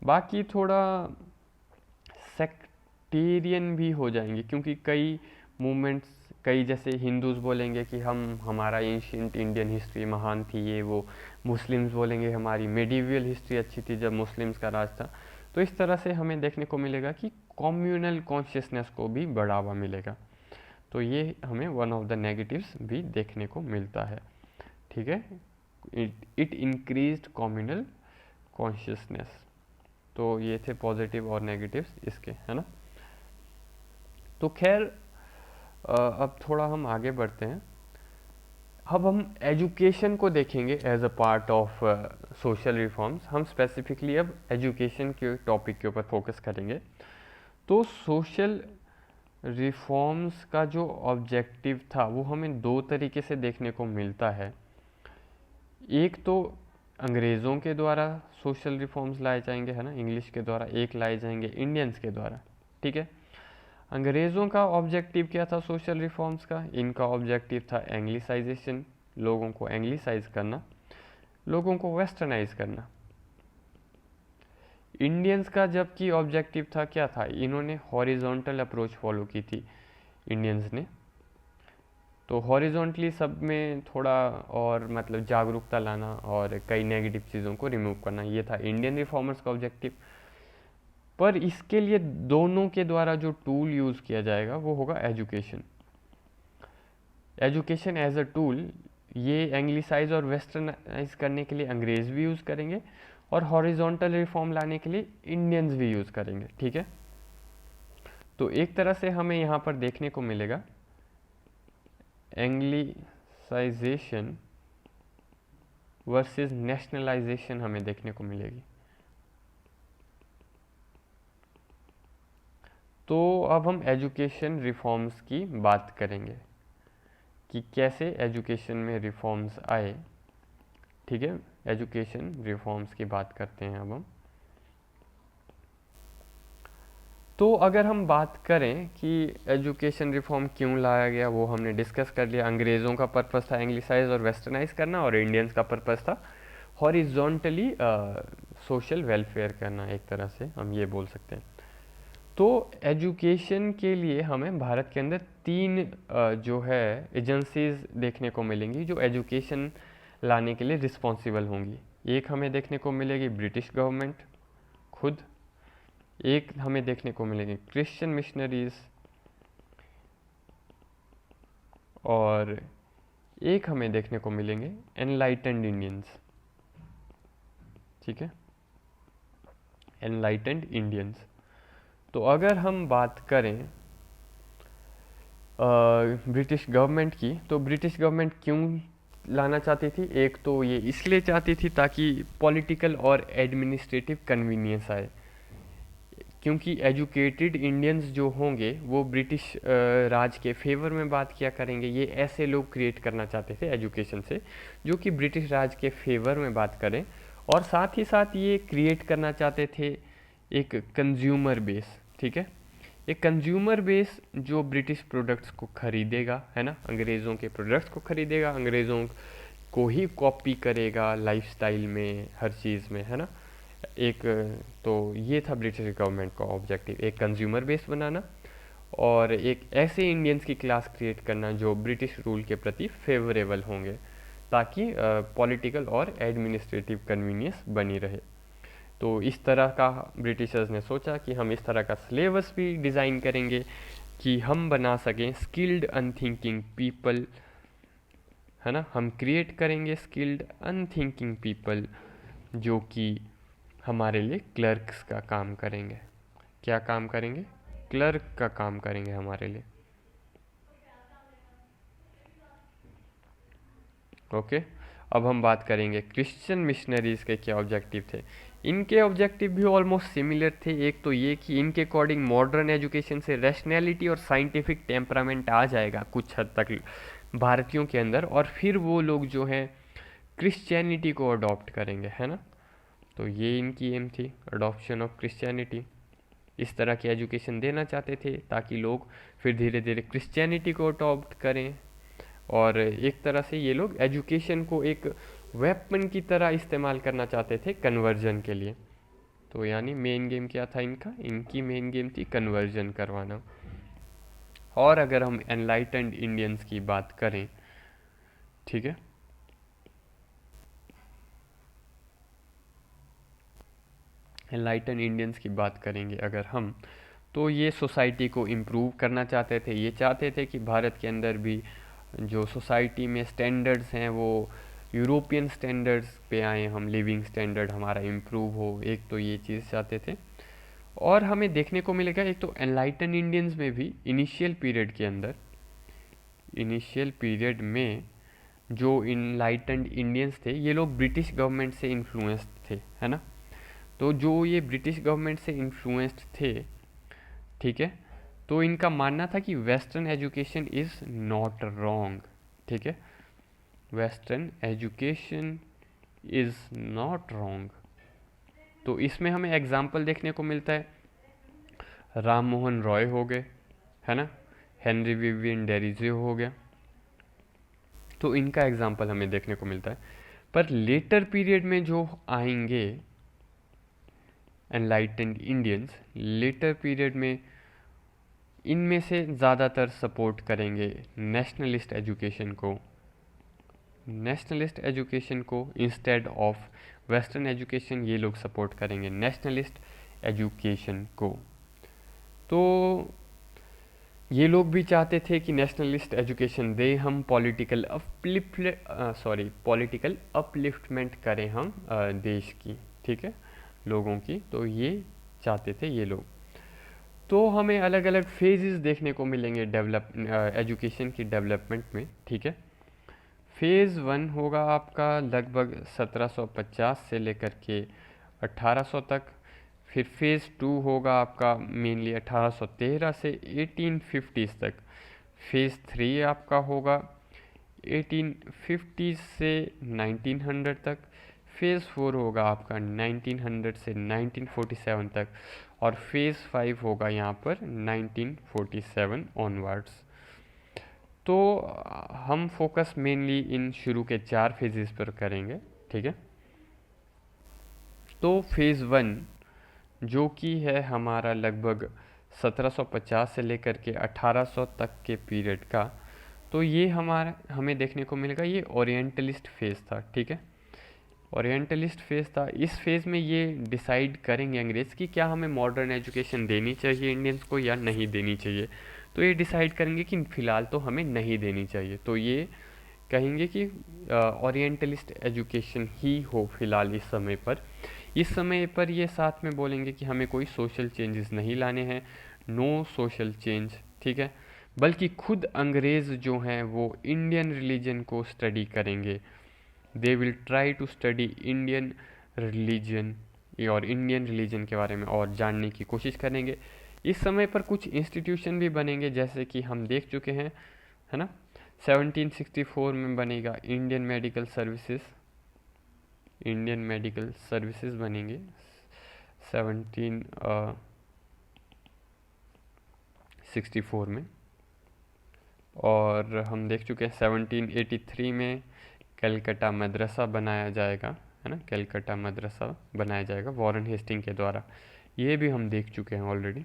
बाकी थोड़ा यूटिलिटेरियन भी हो जाएंगे, क्योंकि कई मूवमेंट्स, कई जैसे हिंदूज बोलेंगे कि हमारा एंशियंट इंडियन हिस्ट्री महान थी ये वो, मुस्लिम्स बोलेंगे हमारी मेडिवियल हिस्ट्री अच्छी थी जब मुस्लिम्स का राज था। तो इस तरह से हमें देखने को मिलेगा कि कम्युनल कॉन्शियसनेस को भी बढ़ावा मिलेगा। तो ये हमें वन ऑफ द नेगेटिव्स भी देखने को मिलता है। ठीक है, इट इंक्रीज्ड कम्युनल कॉन्शियसनेस। तो ये थे पॉजिटिव और नेगेटिव्स इसके, है ना। तो खैर अब थोड़ा हम आगे बढ़ते हैं। अब हम एजुकेशन को देखेंगे as a part of social reforms. हम स्पेसिफिकली अब एजुकेशन के टॉपिक के ऊपर फोकस करेंगे। तो सोशल रिफॉर्म्स का जो ऑब्जेक्टिव था वो हमें दो तरीके से देखने को मिलता है। एक तो अंग्रेज़ों के द्वारा सोशल रिफॉर्म्स लाए जाएंगे, है ना, इंग्लिश के द्वारा, एक लाए जाएंगे इंडियंस के द्वारा। ठीक है, अंग्रेज़ों का ऑब्जेक्टिव क्या था सोशल रिफॉर्म्स का? इनका ऑब्जेक्टिव था एंग्लिसाइजेशन, लोगों को एंग्लिसाइज करना, लोगों को वेस्टर्नाइज करना। इंडियंस का जबकि ऑब्जेक्टिव था, क्या था? इन्होंने हॉरिजॉन्टल अप्रोच फॉलो की थी इंडियंस ने। तो हॉरिजॉन्टली सब में थोड़ा और मतलब जागरूकता लाना और कई नेगेटिव चीज़ों को रिमूव करना, ये था इंडियन रिफॉर्मर्स का ऑब्जेक्टिव। पर इसके लिए दोनों के द्वारा जो टूल यूज़ किया जाएगा वो होगा education. Education as a tool, ये एंग्लिसाइज और वेस्टर्नाइज करने के लिए अंग्रेज भी यूज़ करेंगे और हॉरिजॉन्टल रिफॉर्म लाने के लिए इंडियंस भी यूज़ करेंगे। ठीक है, तो एक तरह से हमें यहाँ पर देखने को मिलेगा एंग्लिसाइजेशन वर्सेस नेशनलाइजेशन हमें देखने को मिलेगी। तो अब हम एजुकेशन रिफॉर्म्स की बात करेंगे कि कैसे एजुकेशन में रिफॉर्म्स आए। ठीक है, एजुकेशन रिफॉर्म्स की बात करते हैं अब हम। तो अगर हम बात करें कि एजुकेशन रिफॉर्म क्यों लाया गया, वो हमने डिस्कस कर लिया। अंग्रेज़ों का पर्पस था एंग्लिसाइज और वेस्टर्नाइज करना, और इंडियंस का पर्पस था हॉरिजॉन्टली सोशल वेलफेयर करना, एक तरह से हम ये बोल सकते हैं। तो एजुकेशन के लिए हमें भारत के अंदर तीन जो है एजेंसीज देखने को मिलेंगी जो एजुकेशन लाने के लिए रिस्पॉन्सिबल होंगी। एक हमें देखने को मिलेगी ब्रिटिश गवर्नमेंट खुद, एक हमें देखने को मिलेंगे क्रिश्चियन मिशनरीज, और एक हमें देखने को मिलेंगे एनलाइटेंड इंडियंस। ठीक है, एनलाइटेंड इंडियंस। तो अगर हम बात करें ब्रिटिश गवर्नमेंट की, तो ब्रिटिश गवर्नमेंट क्यों लाना चाहती थी? एक तो ये इसलिए चाहती थी ताकि पॉलिटिकल और एडमिनिस्ट्रेटिव कन्वीनियंस आए, क्योंकि एजुकेटेड इंडियंस जो होंगे वो ब्रिटिश राज के फेवर में बात किया करेंगे। ये ऐसे लोग क्रिएट करना चाहते थे एजुकेशन से जो कि ब्रिटिश राज के फेवर में बात करें, और साथ ही साथ ये क्रिएट करना चाहते थे एक कंज्यूमर बेस। ठीक है, एक कंज्यूमर बेस जो ब्रिटिश प्रोडक्ट्स को खरीदेगा, है ना, अंग्रेज़ों के प्रोडक्ट्स को खरीदेगा, अंग्रेज़ों को ही कॉपी करेगा लाइफस्टाइल में, हर चीज़ में, है ना। एक तो ये था ब्रिटिश गवर्नमेंट का ऑब्जेक्टिव, एक कंज्यूमर बेस बनाना और एक ऐसे इंडियंस की क्लास क्रिएट करना जो ब्रिटिश रूल के प्रति फेवरेबल होंगे, ताकि पॉलिटिकल और एडमिनिस्ट्रेटिव कन्वीनियंस बनी रहे। तो इस तरह का ब्रिटिशर्स ने सोचा कि हम इस तरह का सिलेबस भी डिज़ाइन करेंगे कि हम बना सकें स्किल्ड अनथिंकिंग पीपल, है ना। हम क्रिएट करेंगे स्किल्ड अनथिंकिंग पीपल जो कि हमारे लिए क्लर्क्स का काम करेंगे। क्या काम करेंगे? क्लर्क का काम करेंगे हमारे लिए। ओके, अब हम बात करेंगे क्रिश्चियन मिशनरीज़ के क्या ऑब्जेक्टिव थे। इनके ऑब्जेक्टिव भी ऑलमोस्ट सिमिलर थे। एक तो ये कि इनके अकॉर्डिंग मॉडर्न एजुकेशन से रैशनैलिटी और साइंटिफिक टेम्परामेंट आ जाएगा कुछ हद तक भारतीयों के अंदर, और फिर वो लोग जो हैं क्रिश्चियनिटी को अडॉप्ट करेंगे, है ना। तो ये इनकी एम थी, अडॉप्शन ऑफ क्रिश्चियनिटी। इस तरह की एजुकेशन देना चाहते थे ताकि लोग फिर धीरे धीरे क्रिश्चियनिटी को अडॉप्ट करें, और एक तरह से ये लोग एजुकेशन को एक वेपन की तरह इस्तेमाल करना चाहते थे कन्वर्जन के लिए। तो यानी मेन गेम क्या था इनका, इनकी मेन गेम थी कन्वर्जन करवाना। और अगर हम एनलाइटेंड इंडियंस की बात करें, ठीक है, एनलाइटन इंडियंस की बात करेंगे अगर हम, तो ये सोसाइटी को इम्प्रूव करना चाहते थे। ये चाहते थे कि भारत के अंदर भी जो सोसाइटी में स्टैंडर्ड्स हैं वो यूरोपियन स्टैंडर्ड्स पे आए, हम लिविंग स्टैंडर्ड हमारा इम्प्रूव हो, एक तो ये चीज़ चाहते थे। और हमें देखने को मिलेगा एक तो एनलाइटन इंडियंस में भी इनिशियल पीरियड के अंदर, इनिशियल पीरियड में जो इनलाइटेंड इंडियंस थे ये लोग ब्रिटिश गवर्नमेंट से इन्फ्लुएंस्ड थे, है ना। तो जो ये ब्रिटिश गवर्नमेंट से इन्फ्लुएंस्ड थे, ठीक है, तो इनका मानना था कि western education is not wrong, ठीक है, western education is not wrong. तो इसमें हमें एग्जाम्पल देखने को मिलता है, राम मोहन रॉय हो गए, है ना, हेनरी विवियन डेरिजे हो गया, तो इनका एग्जाम्पल हमें देखने को मिलता है। पर लेटर पीरियड में जो आएंगे एनलाइटेंड इंडियंस, लेटर पीरियड में इनमें से ज़्यादातर सपोर्ट करेंगे नेशनलिस्ट एजुकेशन को, नेशनलिस्ट एजुकेशन को इंस्टेड ऑफ वेस्टर्न एजुकेशन। ये लोग सपोर्ट करेंगे नेशनलिस्ट एजुकेशन को। तो ये लोग भी चाहते थे कि नेशनलिस्ट एजुकेशन दे हम, पॉलिटिकल पॉलिटिकल अपलिफ्टमेंट करें हम देश की, ठीक है, लोगों की। तो ये चाहते थे ये लोग। तो हमें अलग अलग फेजेस देखने को मिलेंगे एजुकेशन की डेवलपमेंट में, ठीक है। फेज़ 1 होगा आपका लगभग 1750 से लेकर के 1800 तक। फिर फेज़ 2 होगा आपका मेनली 1813 से 1850 तक। फेज़ 3 आपका होगा 1850 से 1900 तक। फेज़ 4 होगा आपका 1900 से 1947 तक। और फेज़ 5 होगा यहाँ पर 1947 ऑनवर्ड्स। तो हम फोकस मेनली इन शुरू के 4 फेजेस पर करेंगे, ठीक है। तो फेज़ 1 जो कि है हमारा लगभग 1750 से लेकर के 1800 तक के पीरियड का, तो ये हमें देखने को मिलेगा ये ओरिएंटलिस्ट फेज़ था, ठीक है, ओरिएंटलिस्ट फेज़ था। इस फेज़ में ये डिसाइड करेंगे अंग्रेज़ कि क्या हमें मॉडर्न एजुकेशन देनी चाहिए इंडियंस को या नहीं देनी चाहिए। तो ये डिसाइड करेंगे कि फ़िलहाल तो हमें नहीं देनी चाहिए। तो ये कहेंगे कि ओरिएंटलिस्ट एजुकेशन ही हो फ़िलहाल इस समय पर। इस समय पर ये साथ में बोलेंगे कि हमें कोई सोशल चेंजेस नहीं लाने हैं, नो सोशल चेंज, ठीक है, बल्कि खुद अंग्रेज़ जो हैं वो इंडियन रिलीजन को स्टडी करेंगे। They will try to study Indian religion, और इंडियन रिलीजन के बारे में और जानने की कोशिश करेंगे। इस समय पर कुछ इंस्टीट्यूशन भी बनेंगे, जैसे कि हम देख चुके हैं, है ना। 1764 में बनेगा Indian medical services, Indian medical services बनेंगे 1764 में। और हम देख चुके हैं 1783 में कलकत्ता मदरसा बनाया जाएगा, है ना, कलकत्ता मदरसा बनाया जाएगा वॉरेन हेस्टिंग के द्वारा। ये भी हम देख चुके हैं ऑलरेडी।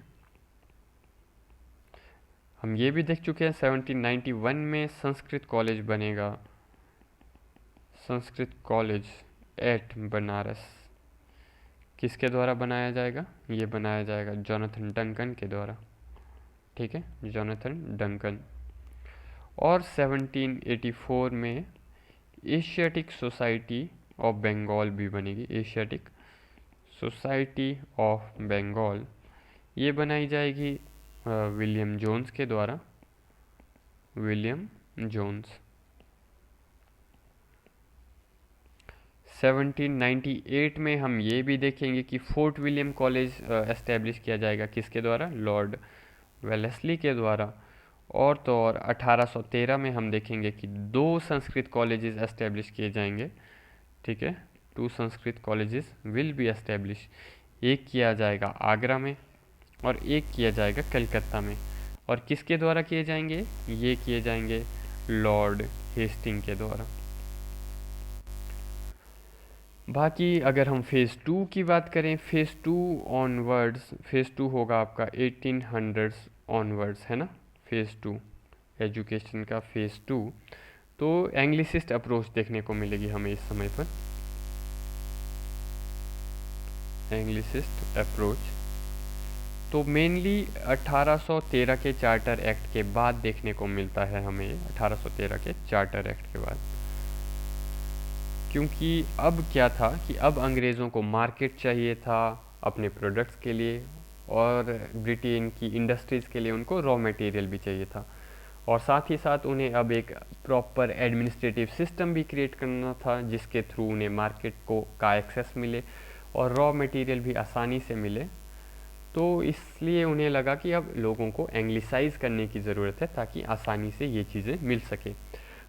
हम ये भी देख चुके हैं 1791 में संस्कृत कॉलेज बनेगा, संस्कृत कॉलेज एट बनारस। किसके द्वारा बनाया जाएगा, ये बनाया जाएगा जोनाथन डंकन के द्वारा, ठीक है, जोनाथन डंकन। और 1784 में एशियाटिक सोसाइटी ऑफ बंगाल भी बनेगी, एशियाटिक सोसाइटी ऑफ बंगाल। ये बनाई जाएगी विलियम जोन्स के द्वारा, विलियम जोन्स। 1798 में हम ये भी देखेंगे कि फोर्ट विलियम कॉलेज एस्टेब्लिश किया जाएगा, किसके द्वारा, लॉर्ड वेलेस्ली के द्वारा। और तो और 1813 में हम देखेंगे कि 2 संस्कृत कॉलेजेस एस्टेब्लिश किए जाएंगे, ठीक है, 2 Sanskrit colleges will be establish. एक किया जाएगा आगरा में और एक किया जाएगा कलकत्ता में। और किसके द्वारा किए जाएंगे, ये किए जाएंगे लॉर्ड हेस्टिंग के द्वारा। बाकी अगर हम फ़ेज़ 2 की बात करें, फ़ेज़ 2 ऑनवर्ड्स, फ़ेज़ 2 होगा आपका 1800s ऑनवर्ड्स, है ना। फ़ेज़ 2 एजुकेशन का फ़ेज़ 2, तो एंग्लिसिस्ट अप्रोच देखने को मिलेगी हमें इस समय पर, एंग्लिसिस्ट अप्रोच। तो मेनली 1813 के चार्टर एक्ट के बाद देखने को मिलता है हमें, 1813 के चार्टर एक्ट के बाद। क्योंकि अब क्या था कि अब अंग्रेज़ों को मार्केट चाहिए था अपने प्रोडक्ट्स के लिए, और ब्रिटेन की इंडस्ट्रीज़ के लिए उनको रॉ मटेरियल भी चाहिए था, और साथ ही साथ उन्हें अब एक प्रॉपर एडमिनिस्ट्रेटिव सिस्टम भी क्रिएट करना था जिसके थ्रू उन्हें मार्केट को का एक्सेस मिले और रॉ मटेरियल भी आसानी से मिले। तो इसलिए उन्हें लगा कि अब लोगों को एंग्लिसाइज करने की ज़रूरत है ताकि आसानी से ये चीज़ें मिल सके।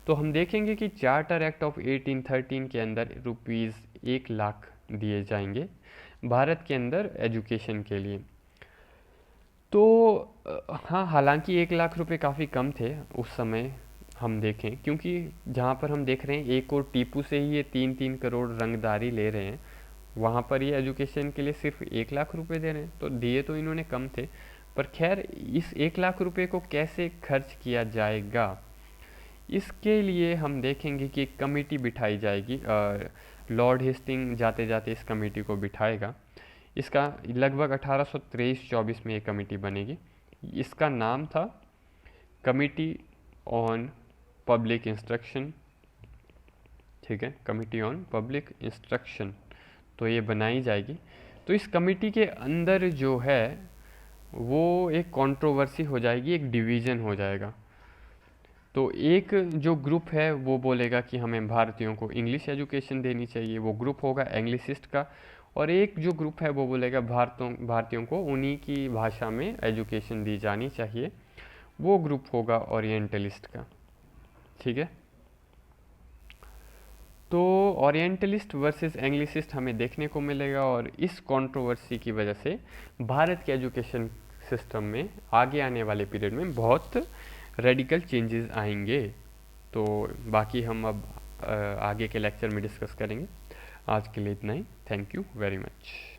तो हम देखेंगे कि चार्टर एक्ट ऑफ 1813 के अंदर ₹1,00,000 दिए जाएंगे भारत के अंदर एजुकेशन के लिए। तो हाँ, हालांकि 1,00,000 रुपये काफ़ी कम थे उस समय हम देखें, क्योंकि जहाँ पर हम देख रहे हैं एक और टीपू से ही ये 3-3 करोड़ रंगदारी ले रहे हैं, वहाँ पर ये एजुकेशन के लिए सिर्फ 1,00,000 रुपये दे रहे हैं, तो दिए तो इन्होंने कम थे। पर खैर, इस 1,00,000 रुपये को कैसे खर्च किया जाएगा, इसके लिए हम देखेंगे कि एक कमेटी बिठाई जाएगी। लॉर्ड हेस्टिंग जाते जाते इस कमेटी को बिठाएगा। इसका लगभग 1823-24 में ये कमेटी बनेगी। इसका नाम था कमिटी ऑन पब्लिक इंस्ट्रक्शन, ठीक है, कमिटी ऑन पब्लिक इंस्ट्रक्शन, तो ये बनाई जाएगी। तो इस कमेटी के अंदर जो है वो एक कंट्रोवर्सी हो जाएगी, एक डिवीज़न हो जाएगा। तो एक जो ग्रुप है वो बोलेगा कि हमें भारतीयों को इंग्लिश एजुकेशन देनी चाहिए, वो ग्रुप होगा एंग्लिसिस्ट का। और एक जो ग्रुप है वो बोलेगा भारतीयों को उन्हीं की भाषा में एजुकेशन दी जानी चाहिए, वो ग्रुप होगा ओरिएंटलिस्ट का, ठीक है। तो ओरिएंटलिस्ट वर्सेस एंग्लिसिस्ट हमें देखने को मिलेगा, और इस कंट्रोवर्सी की वजह से भारत के एजुकेशन सिस्टम में आगे आने वाले पीरियड में बहुत रेडिकल चेंजेस आएंगे। तो बाकी हम अब आगे के लेक्चर में डिस्कस करेंगे। आज के लिए इतना ही। Thank you very much.